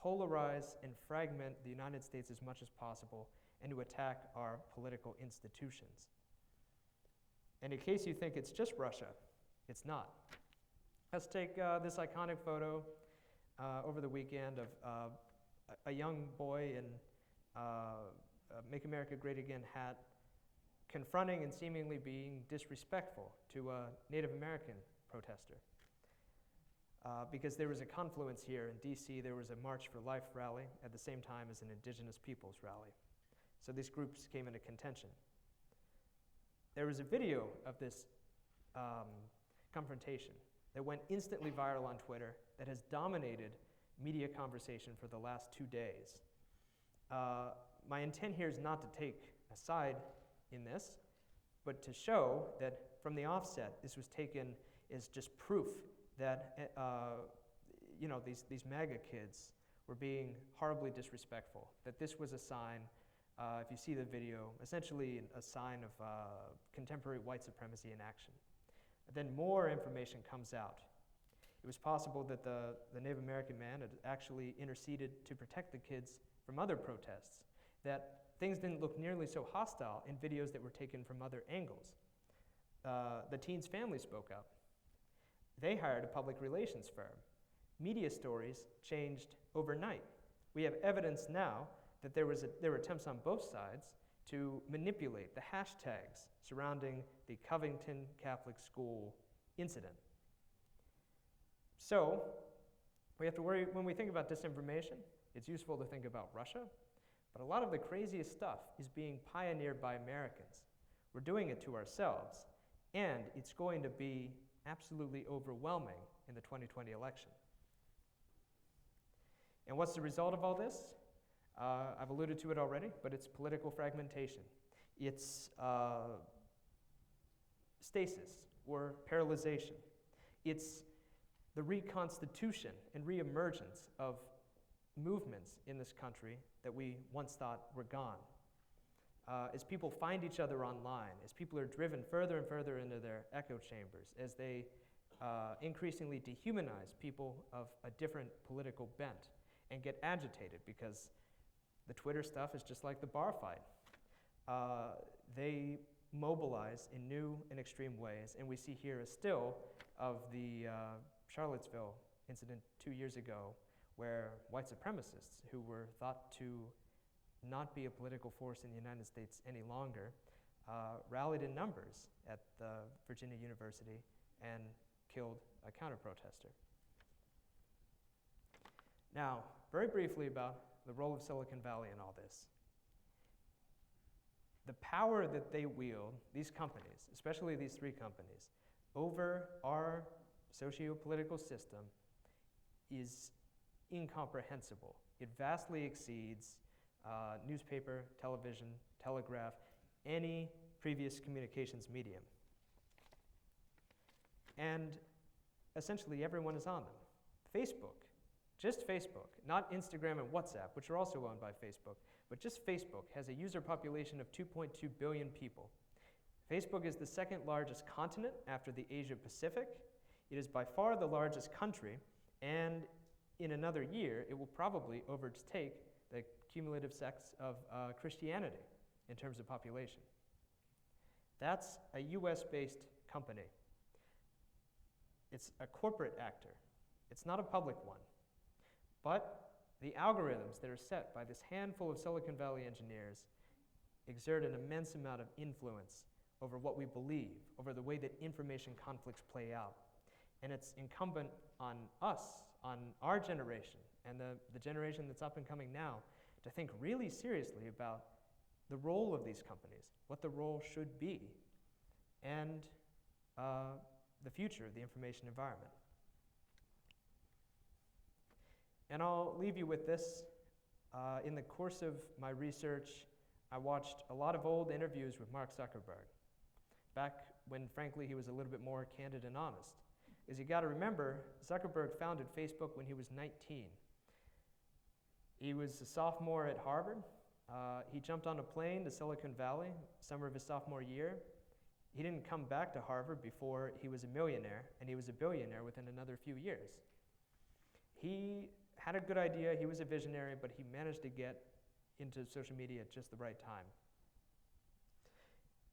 polarize and fragment the United States as much as possible and to attack our political institutions. And in case you think it's just Russia, it's not. Let's take this iconic photo over the weekend of a young boy in a Make America Great Again hat confronting and seemingly being disrespectful to a Native American protester. Because there was a confluence here in DC, there was a March for Life rally at the same time as an Indigenous Peoples rally. So these groups came into contention. There was a video of this confrontation that went instantly viral on Twitter that has dominated media conversation for the last 2 days. My intent here is not to take a side in this, but to show that from the offset, this was taken as just proof that these MAGA kids were being horribly disrespectful, that this was a sign, if you see the video, essentially a sign of contemporary white supremacy in action. Then more information comes out. It was possible that the Native American man had actually interceded to protect the kids from other protests, that things didn't look nearly so hostile in videos that were taken from other angles. The teen's family spoke up. They hired a public relations firm. Media stories changed overnight. We have evidence now that there were attempts on both sides to manipulate the hashtags surrounding the Covington Catholic School incident. So, we have to worry, when we think about disinformation, it's useful to think about Russia, but a lot of the craziest stuff is being pioneered by Americans. We're doing it to ourselves, and it's going to be absolutely overwhelming in the 2020 election. And what's the result of all this? I've alluded to it already, but it's political fragmentation. It's stasis or paralyzation. It's the reconstitution and reemergence of movements in this country that we once thought were gone. As people find each other online, as people are driven further and further into their echo chambers, as they increasingly dehumanize people of a different political bent and get agitated because the Twitter stuff is just like the bar fight. They mobilize in new and extreme ways, and we see here a still of the Charlottesville incident 2 years ago, where white supremacists who were thought to not be a political force in the United States any longer rallied in numbers at the Virginia University and killed a counter-protester. Now, very briefly about the role of Silicon Valley in all this. The power that they wield, these companies, especially these three companies, over our socio-political system is incomprehensible. It vastly exceeds newspaper, television, telegraph, any previous communications medium. And essentially everyone is on them. Facebook, just Facebook, not Instagram and WhatsApp, which are also owned by Facebook, but just Facebook has a user population of 2.2 billion people. Facebook is the second largest continent after the Asia Pacific. It is by far the largest country, and in another year, it will probably overtake the cumulative sex of Christianity in terms of population. That's a US-based company. It's a corporate actor. It's not a public one. But the algorithms that are set by this handful of Silicon Valley engineers exert an immense amount of influence over what we believe, over the way that information conflicts play out. And it's incumbent on us, on our generation, and the generation that's up and coming now, to think really seriously about the role of these companies, what the role should be, and the future of the information environment. And I'll leave you with this. In the course of my research, I watched a lot of old interviews with Mark Zuckerberg, back when, frankly, he was a little bit more candid and honest. Because you got to remember, Zuckerberg founded Facebook when he was 19. He was a sophomore at Harvard. He jumped on a plane to Silicon Valley summer of his sophomore year. He didn't come back to Harvard before he was a millionaire, and he was a billionaire within another few years. He had a good idea, he was a visionary, but he managed to get into social media at just the right time.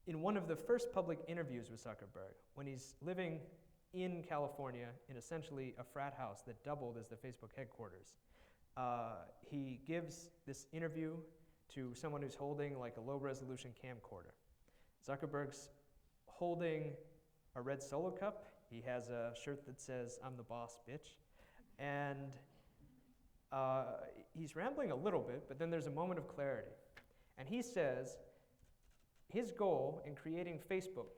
In one of the first public interviews with Zuckerberg, when he's living in California in essentially a frat house that doubled as the Facebook headquarters, he gives this interview to someone who's holding like a low-resolution camcorder. Zuckerberg's holding a red Solo cup. He has a shirt that says, "I'm the boss, bitch." And he's rambling a little bit, but then there's a moment of clarity. And he says his goal in creating Facebook,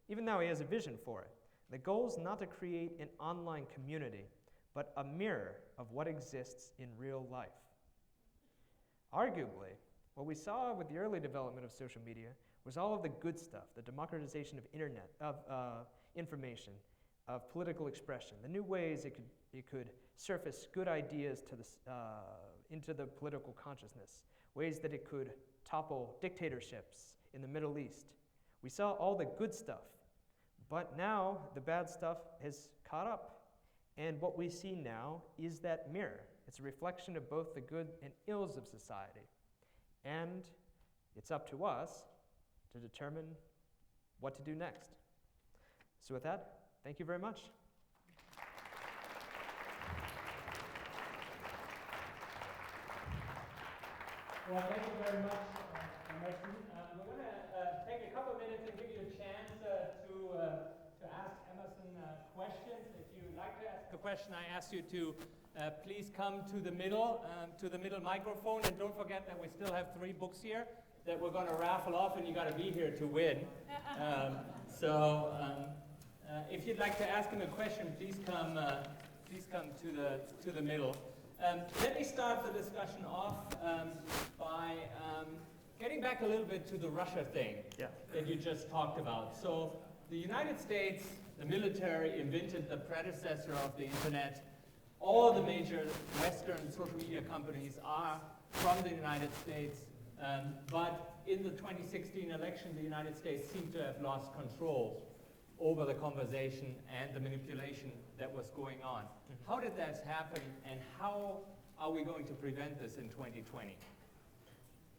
even though he has a vision for it, the goal is not to create an online community, but a mirror of what exists in real life. Arguably, what we saw with the early development of social media was all of the good stuff, the democratization of information, of political expression, the new ways it could surface good ideas to into the political consciousness, ways that it could topple dictatorships in the Middle East. We saw all the good stuff, but now the bad stuff has caught up. And what we see now is that mirror. It's a reflection of both the good and ills of society. And it's up to us to determine what to do next. So with that, thank you very much. Well, thank you very much, Emerson. We're going to take a couple minutes and give you a chance to ask Emerson questions. If you'd like to ask a question, I ask you to please come to the middle microphone, and don't forget that we still have 3 books here that we're going to raffle off, and you got to be here to win. If you'd like to ask him a question, please come to the middle. Let me start the discussion off by getting back a little bit to the Russia thing that you just talked about. So the United States, the military, invented the predecessor of the internet. All the major Western social media companies are from the United States, but in the 2016 election, the United States seemed to have lost control over the conversation and the manipulation that was going on. How did that happen, and how are we going to prevent this in 2020?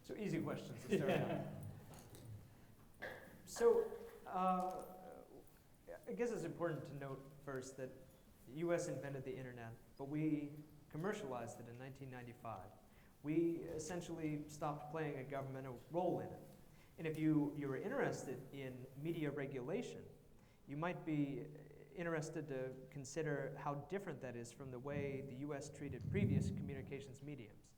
So easy questions to start out. So I guess it's important to note first that the US invented the internet, but we commercialized it in 1995. We essentially stopped playing a governmental role in it. And if you were interested in media regulation, you might be interested to consider how different that is from the way the US treated previous communications mediums.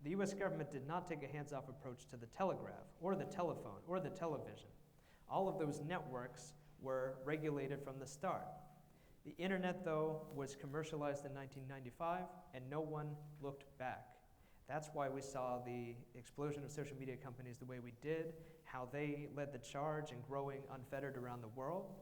The US government did not take a hands-off approach to the telegraph, or the telephone, or the television. All of those networks were regulated from the start. The internet, though, was commercialized in 1995, and no one looked back. That's why we saw the explosion of social media companies the way we did, how they led the charge in growing unfettered around the world.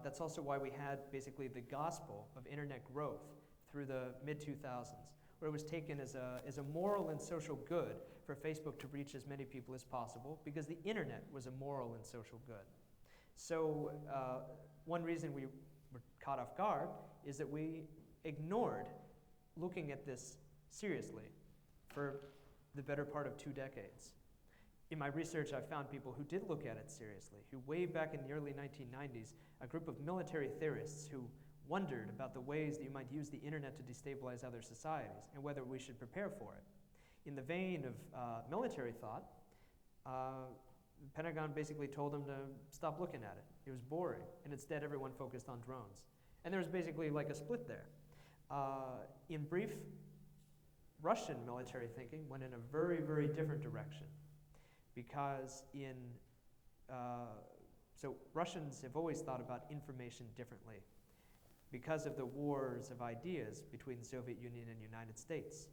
That's also why we had basically the gospel of internet growth through the mid-2000s, where it was taken as a moral and social good for Facebook to reach as many people as possible, because the internet was a moral and social good. So one reason we were caught off guard is that we ignored looking at this seriously for the better part of 2 decades. In my research, I found people who did look at it seriously, who way back in the early 1990s, a group of military theorists who wondered about the ways that you might use the internet to destabilize other societies and whether we should prepare for it. In the vein of military thought, the Pentagon basically told them to stop looking at it. It was boring, and instead everyone focused on drones. And there was basically like a split there. In brief, Russian military thinking went in a very, very different direction, because so Russians have always thought about information differently because of the wars of ideas between the Soviet Union and the United States.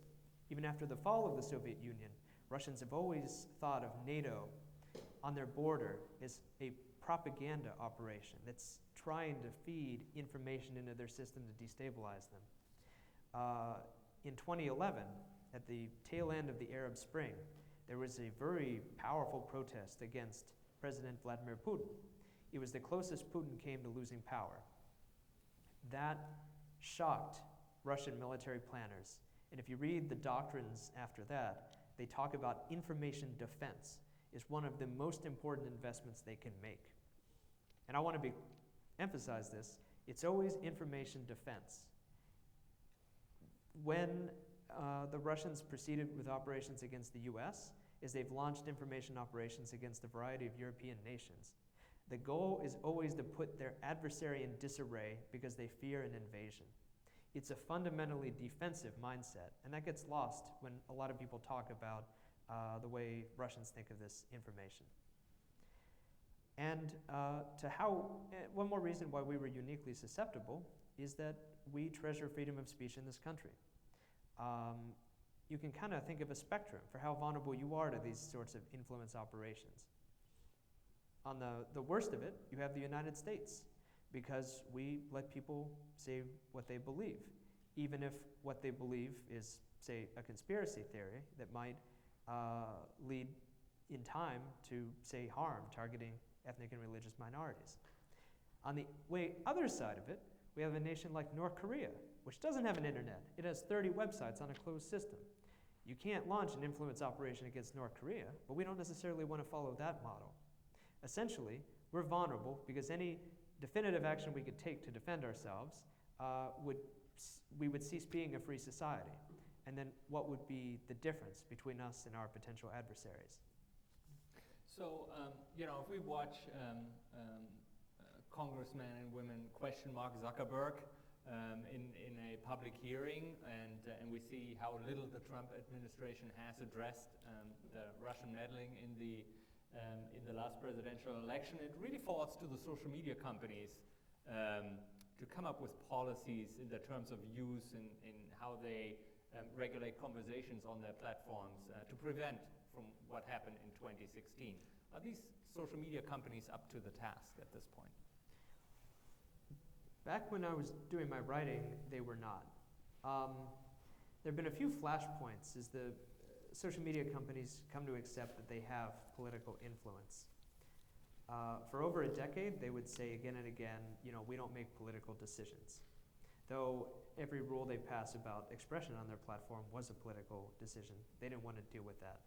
Even after the fall of the Soviet Union, Russians have always thought of NATO on their border as a propaganda operation that's trying to feed information into their system to destabilize them. In 2011, at the tail end of the Arab Spring, there was a very powerful protest against President Vladimir Putin. It was the closest Putin came to losing power. That shocked Russian military planners And if you read the doctrines after that, they talk about information defense is one of the most important investments they can make. And I want to emphasize this. It's always information defense. When the Russians proceeded with operations against the US, is they've launched information operations against a variety of European nations. The goal is always to put their adversary in disarray because they fear an invasion. It's a fundamentally defensive mindset, and that gets lost when a lot of people talk about the way Russians think of this information. And one more reason why we were uniquely susceptible is that we treasure freedom of speech in this country. You can kind of think of a spectrum for how vulnerable you are to these sorts of influence operations. On the worst of it, you have the United States, because we let people say what they believe, even if what they believe is, say, a conspiracy theory that might lead in time to, say, harm targeting ethnic and religious minorities. On the other side of it, we have a nation like North Korea, which doesn't have an internet. It has 30 websites on a closed system. You can't launch an influence operation against North Korea, but we don't necessarily want to follow that model. Essentially, we're vulnerable because any definitive action we could take to defend ourselves we would cease being a free society. And then what would be the difference between us and our potential adversaries? So, if we watch congressmen and women question Mark Zuckerberg in a public hearing, and we see how little the Trump administration has addressed the Russian meddling in the last presidential election, it really falls to the social media companies to come up with policies in the terms of use and in how they regulate conversations on their platforms to prevent from what happened in 2016. Are these social media companies up to the task at this point? Back when I was doing my writing, they were not. There have been a few flashpoints as the social media companies come to accept that they have political influence. For over a decade, they would say again and again, we don't make political decisions. Though every rule they pass about expression on their platform was a political decision. They didn't want to deal with that.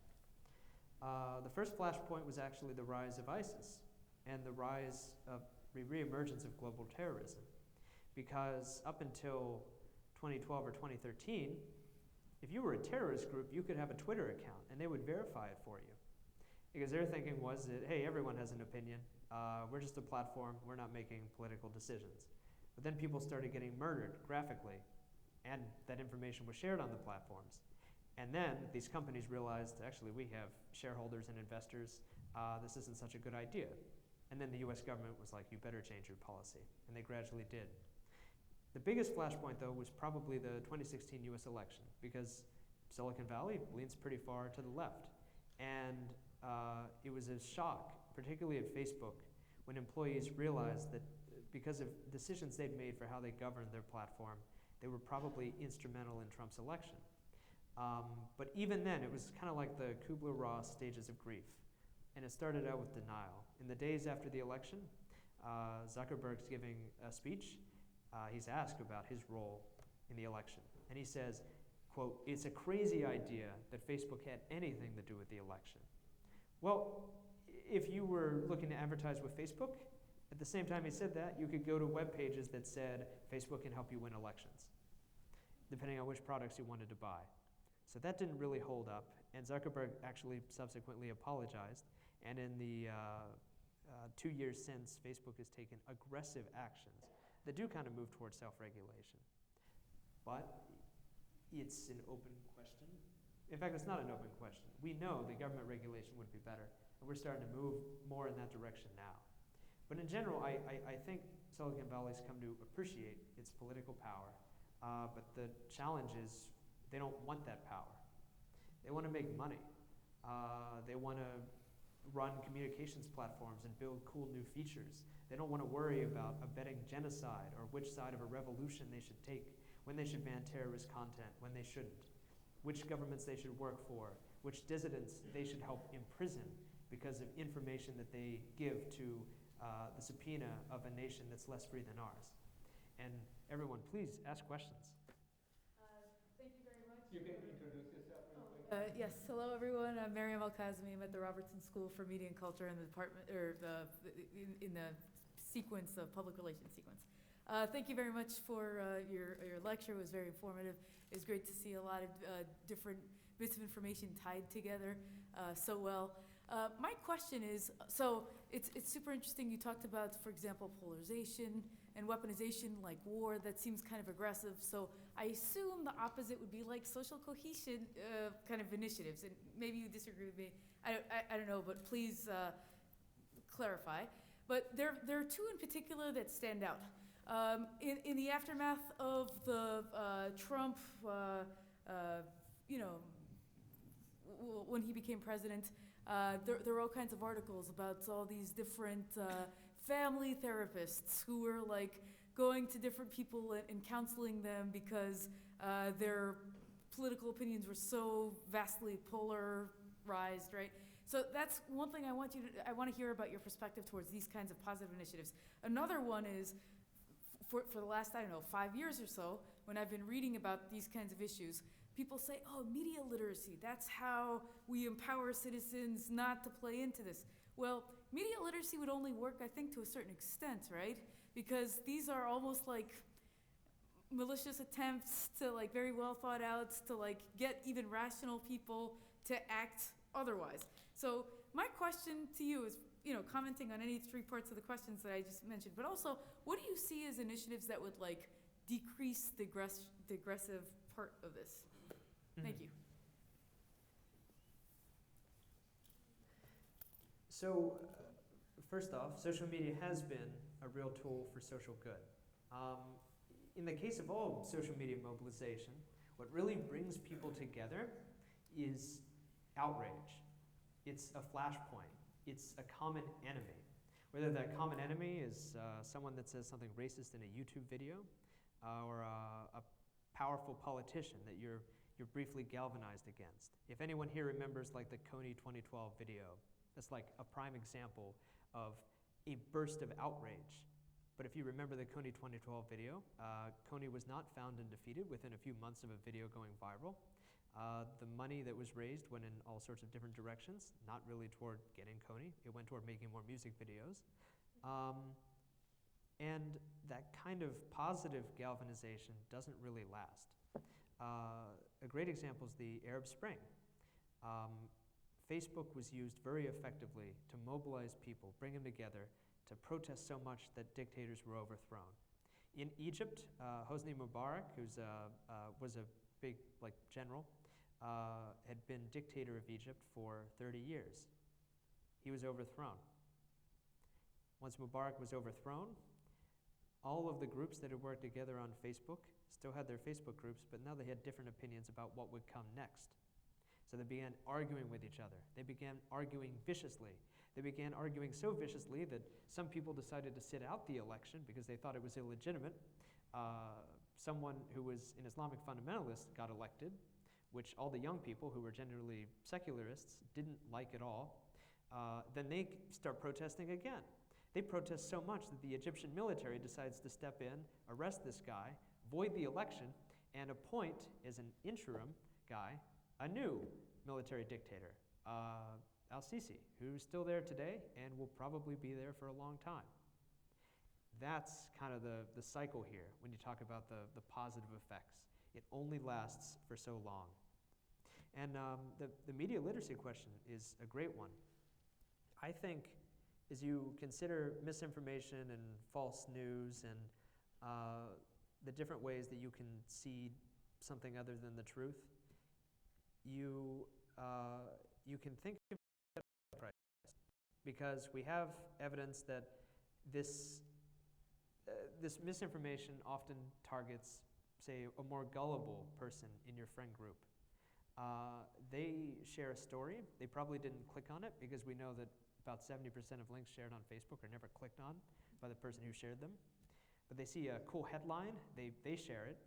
The first flashpoint was actually the rise of ISIS and the rise of reemergence of global terrorism. Because up until 2012 or 2013, if you were a terrorist group, you could have a Twitter account and they would verify it for you. Because their thinking was that, hey, everyone has an opinion. We're just a platform. We're not making political decisions. But then people started getting murdered graphically, and that information was shared on the platforms. And then these companies realized, actually, we have shareholders and investors. This isn't such a good idea. And then the US government was like, you better change your policy. And they gradually did. The biggest flashpoint, though, was probably the 2016 US election, because Silicon Valley leans pretty far to the left. And it was a shock, particularly at Facebook, when employees realized that because of decisions they'd made for how they governed their platform, they were probably instrumental in Trump's election. But even then, it was kind of like the Kubler-Ross stages of grief. And it started out with denial. In the days after the election, Zuckerberg's giving a speech. He's asked about his role in the election. And he says, quote, "It's a crazy idea that Facebook had anything to do with the election." Well, if you were looking to advertise with Facebook, at the same time he said that, you could go to web pages that said, Facebook can help you win elections, depending on which products you wanted to buy. So that didn't really hold up, and Zuckerberg actually subsequently apologized, and in the 2 years since, Facebook has taken aggressive actions that do kind of move towards self-regulation. But it's an open question. In fact, it's not an open question. We know that government regulation would be better, and we're starting to move more in that direction now. But in general, I think Silicon Valley's come to appreciate its political power, but the challenge is they don't want that power. They want to make money. They want to run communications platforms and build cool new features. They don't want to worry about abetting genocide or which side of a revolution they should take, when they should ban terrorist content, when they shouldn't, which governments they should work for, which dissidents they should help imprison because of information that they give to the subpoena of a nation that's less free than ours. And everyone, please ask questions. Thank you very much. You can introduce yourself real quick. Yes, hello everyone. I'm Mariam Al-Kazmi. I'm at the Robertson School for Media and Culture in the department, or in the sequence, the public relations sequence. Thank you very much for your lecture. It was very informative. It was great to see a lot of different bits of information tied together so well. My question is, so it's super interesting. You talked about, for example, polarization and weaponization, like war. That seems kind of aggressive. So I assume the opposite would be like social cohesion kind of initiatives. And maybe you disagree with me. I don't know, but please clarify. But there are two in particular that stand out. In the aftermath of the Trump, when he became president, there were all kinds of articles about all these different family therapists who were like going to different people and counseling them because their political opinions were so vastly polarized, right? So that's one thing I want to hear about your perspective towards these kinds of positive initiatives. Another one is, for the last, 5 years or so, when I've been reading about these kinds of issues, people say, oh, media literacy, that's how we empower citizens not to play into this. Well, media literacy would only work, I think, to a certain extent, right? Because these are almost like malicious attempts to, like, very well thought out, to, like, get even rational people to act otherwise. So my question to you is, commenting on any three parts of the questions that I just mentioned, but also, what do you see as initiatives that would, like, decrease the aggressive part of this? Thank you. So, first off, social media has been a real tool for social good. In the case of all social media mobilization, what really brings people together is outrage. It's a flashpoint. It's a common enemy. Whether that common enemy is someone that says something racist in a YouTube video, or a powerful politician that you're briefly galvanized against. If anyone here remembers like the Kony 2012 video, that's like a prime example of a burst of outrage. But if you remember the Kony 2012 video, Kony was not found and defeated within a few months of a video going viral. The money that was raised went in all sorts of different directions, not really toward getting Kony. It went toward making more music videos. And that kind of positive galvanization doesn't really last. A great example is the Arab Spring. Facebook was used very effectively to mobilize people, bring them together, to protest so much that dictators were overthrown. In Egypt, Hosni Mubarak, who was a big general, had been dictator of Egypt for 30 years. He was overthrown. Once Mubarak was overthrown, all of the groups that had worked together on Facebook still had their Facebook groups, but now they had different opinions about what would come next. So they began arguing with each other. They began arguing viciously. They began arguing so viciously that some people decided to sit out the election because they thought it was illegitimate. Someone who was an Islamic fundamentalist got elected, which all the young people who were generally secularists didn't like at all. Then they start protesting again. They protest so much that the Egyptian military decides to step in, arrest this guy, void the election, and appoint as an interim guy a new military dictator, al-Sisi, who's still there today and will probably be there for a long time. That's kind of the cycle here when you talk about the positive effects. It only lasts for so long. And the media literacy question is a great one. I think as you consider misinformation and false news and the different ways that you can see something other than the truth, you can think of it because we have evidence that this misinformation often targets, say, a more gullible person in your friend group. They share a story. They probably didn't click on it because we know that about 70% of links shared on Facebook are never clicked on by the person who shared them. But they see a cool headline, they share it.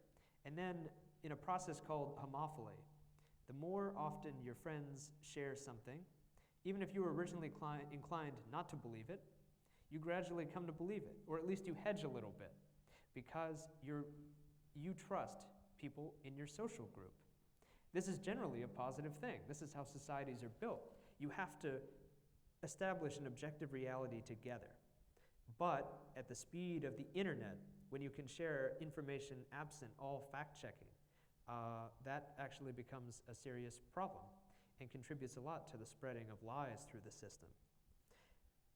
And then in a process called homophily, the more often your friends share something, even if you were originally inclined not to believe it, you gradually come to believe it, or at least you hedge a little bit, because you trust people in your social group. This is generally a positive thing. This is how societies are built. You have to establish an objective reality together. But at the speed of the internet, when you can share information absent all fact-checking, that actually becomes a serious problem and contributes a lot to the spreading of lies through the system.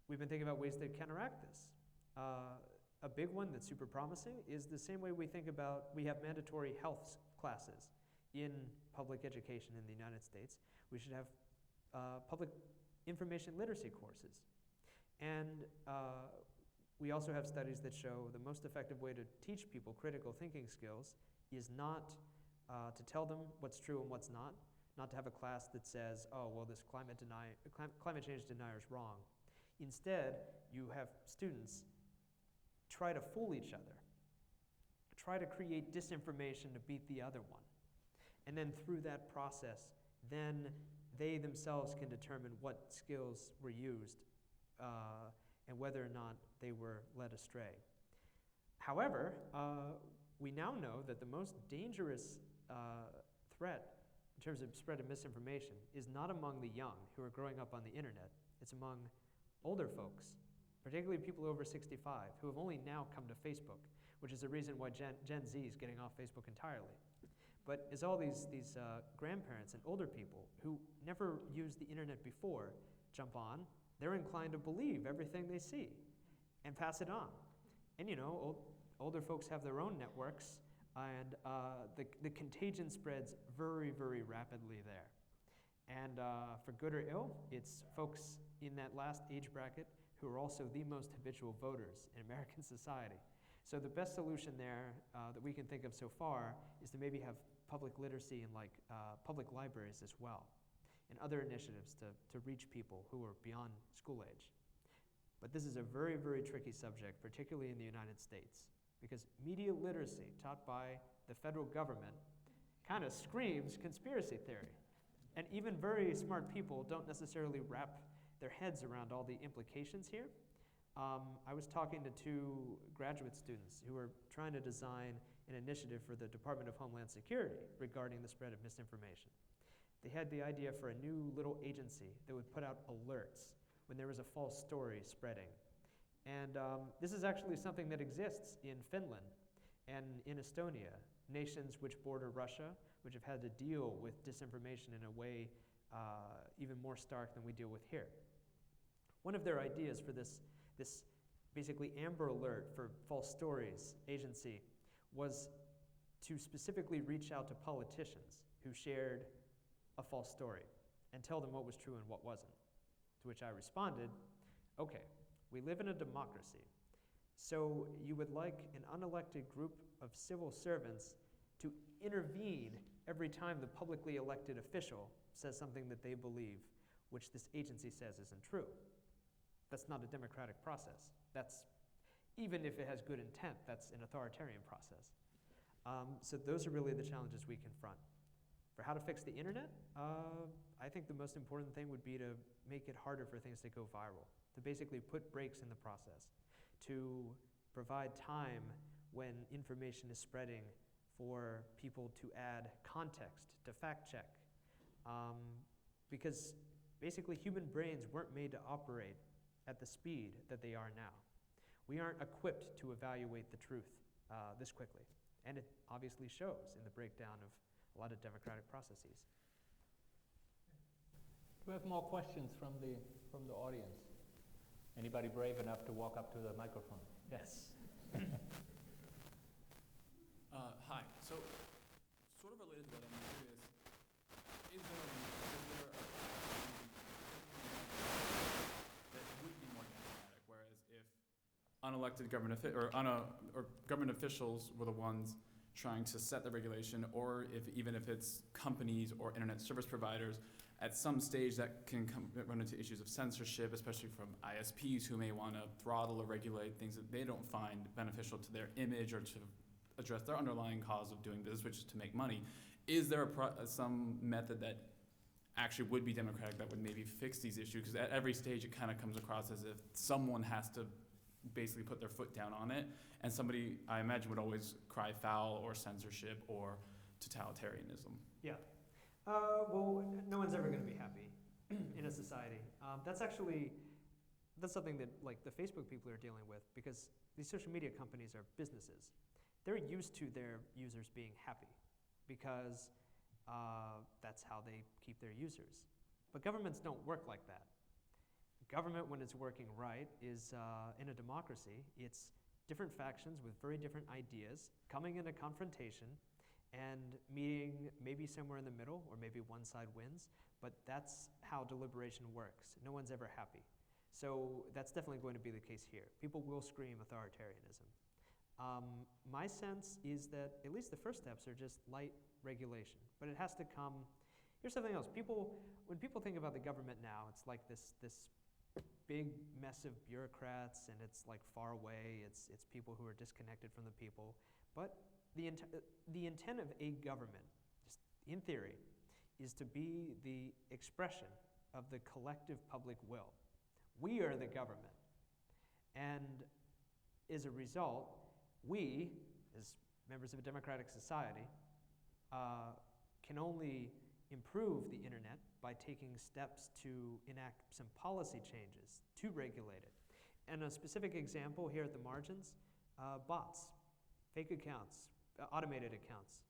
We've been thinking about ways to counteract this. A big one that's super promising is the same way we think about, we have mandatory health classes in public education in the United States. We should have public information literacy courses. And we also have studies that show the most effective way to teach people critical thinking skills is not to tell them what's true and what's not to have a class that says, oh, well, this climate change denier is wrong. Instead, you have students try to fool each other, try to create disinformation to beat the other one. And then through that process, then they themselves can determine what skills were used and whether or not they were led astray. However, we now know that the most dangerous threat in terms of spread of misinformation is not among the young who are growing up on the internet. It's among older folks, particularly people over 65 who have only now come to Facebook, which is the reason why Gen Z is getting off Facebook entirely. But as all these grandparents and older people who never used the internet before jump on, they're inclined to believe everything they see and pass it on. And you know, older folks have their own networks, and the contagion spreads very, very rapidly there. And for good or ill, it's folks in that last age bracket who are also the most habitual voters in American society. So the best solution there that we can think of so far is to maybe have public literacy in public libraries as well, and other initiatives to reach people who are beyond school age. But this is a very, very tricky subject, particularly in the United States, because media literacy taught by the federal government kind of screams conspiracy theory. And even very smart people don't necessarily wrap their heads around all the implications here. I was talking to two graduate students who were trying to design an initiative for the Department of Homeland Security regarding the spread of misinformation. They had the idea for a new little agency that would put out alerts when there was a false story spreading. And this is actually something that exists in Finland and in Estonia, nations which border Russia, which have had to deal with disinformation in a way even more stark than we deal with here. One of their ideas for this basically Amber Alert for false stories agency was to specifically reach out to politicians who shared a false story and tell them what was true and what wasn't. To which I responded, okay, we live in a democracy, so you would like an unelected group of civil servants to intervene every time the publicly elected official says something that they believe, which this agency says isn't true. That's not a democratic process. That's, even if it has good intent, that's an authoritarian process. So those are really the challenges we confront. For how to fix the internet, I think the most important thing would be to make it harder for things to go viral, to basically put brakes in the process, to provide time when information is spreading for people to add context, to fact check. Because basically human brains weren't made to operate at the speed that they are now. We aren't equipped to evaluate the truth this quickly. And it obviously shows in the breakdown of a lot of democratic processes. Do we have more questions from the audience? Anybody brave enough to walk up to the microphone? Yes. Hi. So, sort of related to that, I'm curious, is there a that would be more democratic? Whereas if unelected government or government officials were the ones trying to set the regulation, or even if it's companies or internet service providers, at some stage that can run into issues of censorship, especially from ISPs who may want to throttle or regulate things that they don't find beneficial to their image or to address their underlying cause of doing business, which is to make money. Is there some method that actually would be democratic that would maybe fix these issues? Because at every stage it kind of comes across as if someone has to basically put their foot down on it, and somebody, I imagine, would always cry foul or censorship or totalitarianism. Yeah. Well, no one's ever going to be happy in a society. That's something that like the Facebook people are dealing with, because these social media companies are businesses. They're used to their users being happy because that's how they keep their users. But governments don't work like that. Government, when it's working right, is in a democracy. It's different factions with very different ideas coming into confrontation and meeting maybe somewhere in the middle, or maybe one side wins, but that's how deliberation works. No one's ever happy. So that's definitely going to be the case here. People will scream authoritarianism. My sense is that at least the first steps are just light regulation, but it has to come. Here's something else. When people think about the government now, it's like this big mess of bureaucrats, and it's like far away. It's people who are disconnected from the people. But the intent of a government, just in theory, is to be the expression of the collective public will. We are the government. And as a result, we, as members of a democratic society, can only improve the internet by taking steps to enact some policy changes to regulate it. And a specific example here at the margins, bots, fake accounts, automated accounts.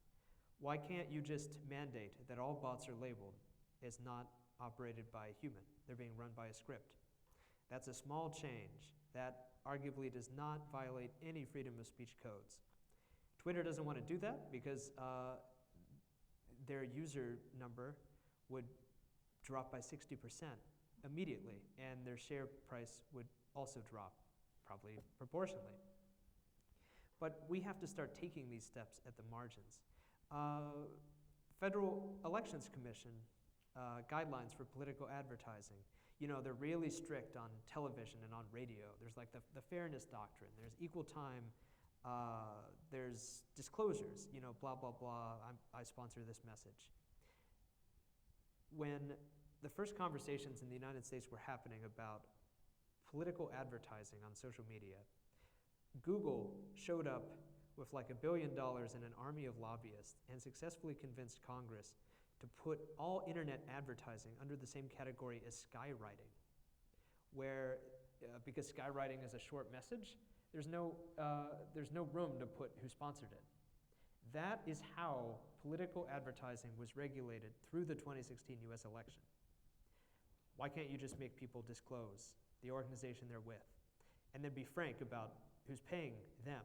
Why can't you just mandate that all bots are labeled as not operated by a human? They're being run by a script. That's a small change that arguably does not violate any freedom of speech codes. Twitter doesn't want to do that because their user number would drop by 60% immediately, and their share price would also drop, probably proportionally. But we have to start taking these steps at the margins. Federal Elections Commission guidelines for political advertising. You know, they're really strict on television and on radio. There's like the fairness doctrine. There's equal time. There's disclosures, you know, blah, blah, blah. I sponsor this message. When the first conversations in the United States were happening about political advertising on social media, Google showed up with like $1 billion and an army of lobbyists and successfully convinced Congress to put all internet advertising under the same category as skywriting, where, because skywriting is a short message, there's no room to put who sponsored it. That is how political advertising was regulated through the 2016 US election. Why can't you just make people disclose the organization they're with, and then be frank about who's paying them?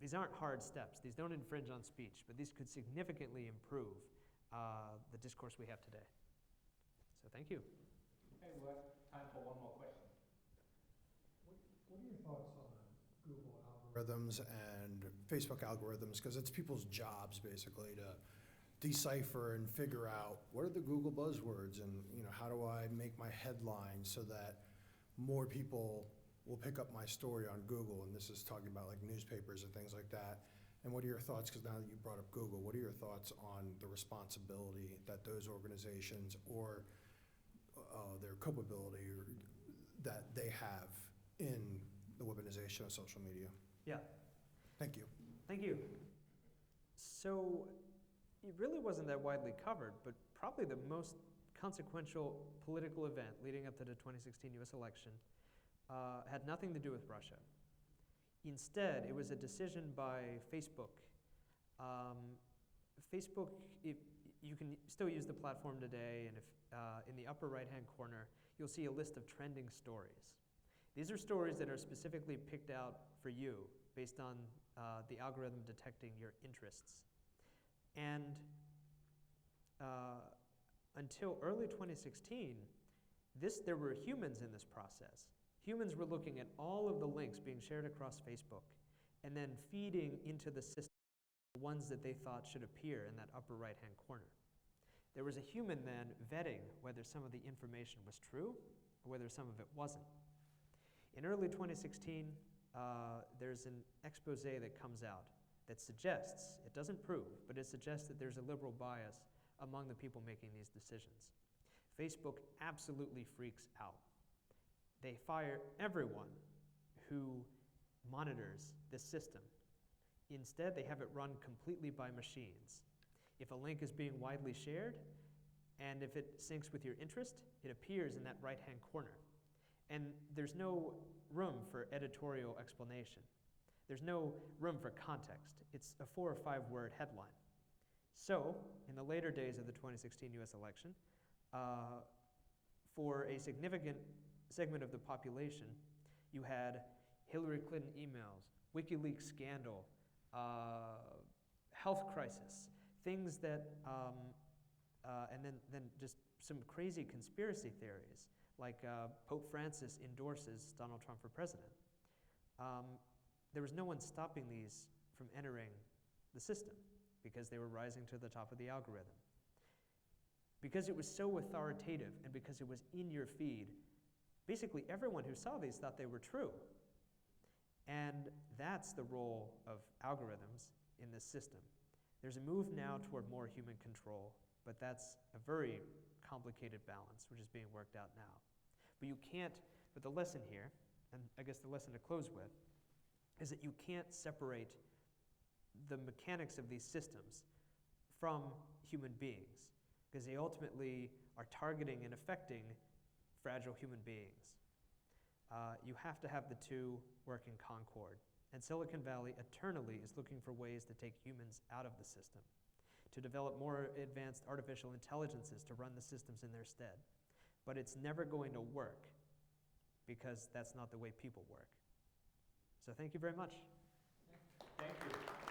These aren't hard steps. These don't infringe on speech, but these could significantly improve the discourse we have today. So thank you. Okay, we have time for one more question. What are your thoughts on Google algorithms and Facebook algorithms? Because it's people's jobs basically to decipher and figure out what are the Google buzzwords, and how do I make my headline so that more people will pick up my story on Google. And this is talking about like newspapers and things like that. And what are your thoughts, because now that you brought up Google, what are your thoughts on the responsibility that those organizations or their culpability that they have in the weaponization of social media? Yeah. Thank you. Thank you. So it really wasn't that widely covered, but probably the most consequential political event leading up to the 2016 US election had nothing to do with Russia. Instead, it was a decision by Facebook. Facebook, you can still use the platform today, and if in the upper right-hand corner, you'll see a list of trending stories. These are stories that are specifically picked out for you based on the algorithm detecting your interests. And until early 2016, there were humans in this process. Humans were looking at all of the links being shared across Facebook and then feeding into the system the ones that they thought should appear in that upper right-hand corner. There was a human then vetting whether some of the information was true or whether some of it wasn't. In early 2016, there's an expose that comes out that suggests, it doesn't prove, but it suggests that there's a liberal bias among the people making these decisions. Facebook absolutely freaks out. They fire everyone who monitors this system. Instead, they have it run completely by machines. If a link is being widely shared, and if it syncs with your interest, it appears in that right-hand corner. And there's no room for editorial explanation. There's no room for context. It's a 4 or 5 word headline. So, in the later days of the 2016 US election, for a significant segment of the population, you had Hillary Clinton emails, WikiLeaks scandal, health crisis, things that, and then just some crazy conspiracy theories, like Pope Francis endorses Donald Trump for president. There was no one stopping these from entering the system because they were rising to the top of the algorithm. Because it was so authoritative and because it was in your feed, basically everyone who saw these thought they were true. And that's the role of algorithms in this system. There's a move now toward more human control, but that's a very complicated balance, which is being worked out now. But you can't, but the lesson here, and I guess the lesson to close with, is that you can't separate the mechanics of these systems from human beings, because they ultimately are targeting and affecting fragile human beings. You have to have the two work in concord. And Silicon Valley eternally is looking for ways to take humans out of the system, to develop more advanced artificial intelligences to run the systems in their stead. But it's never going to work because that's not the way people work. So thank you very much. Thank you.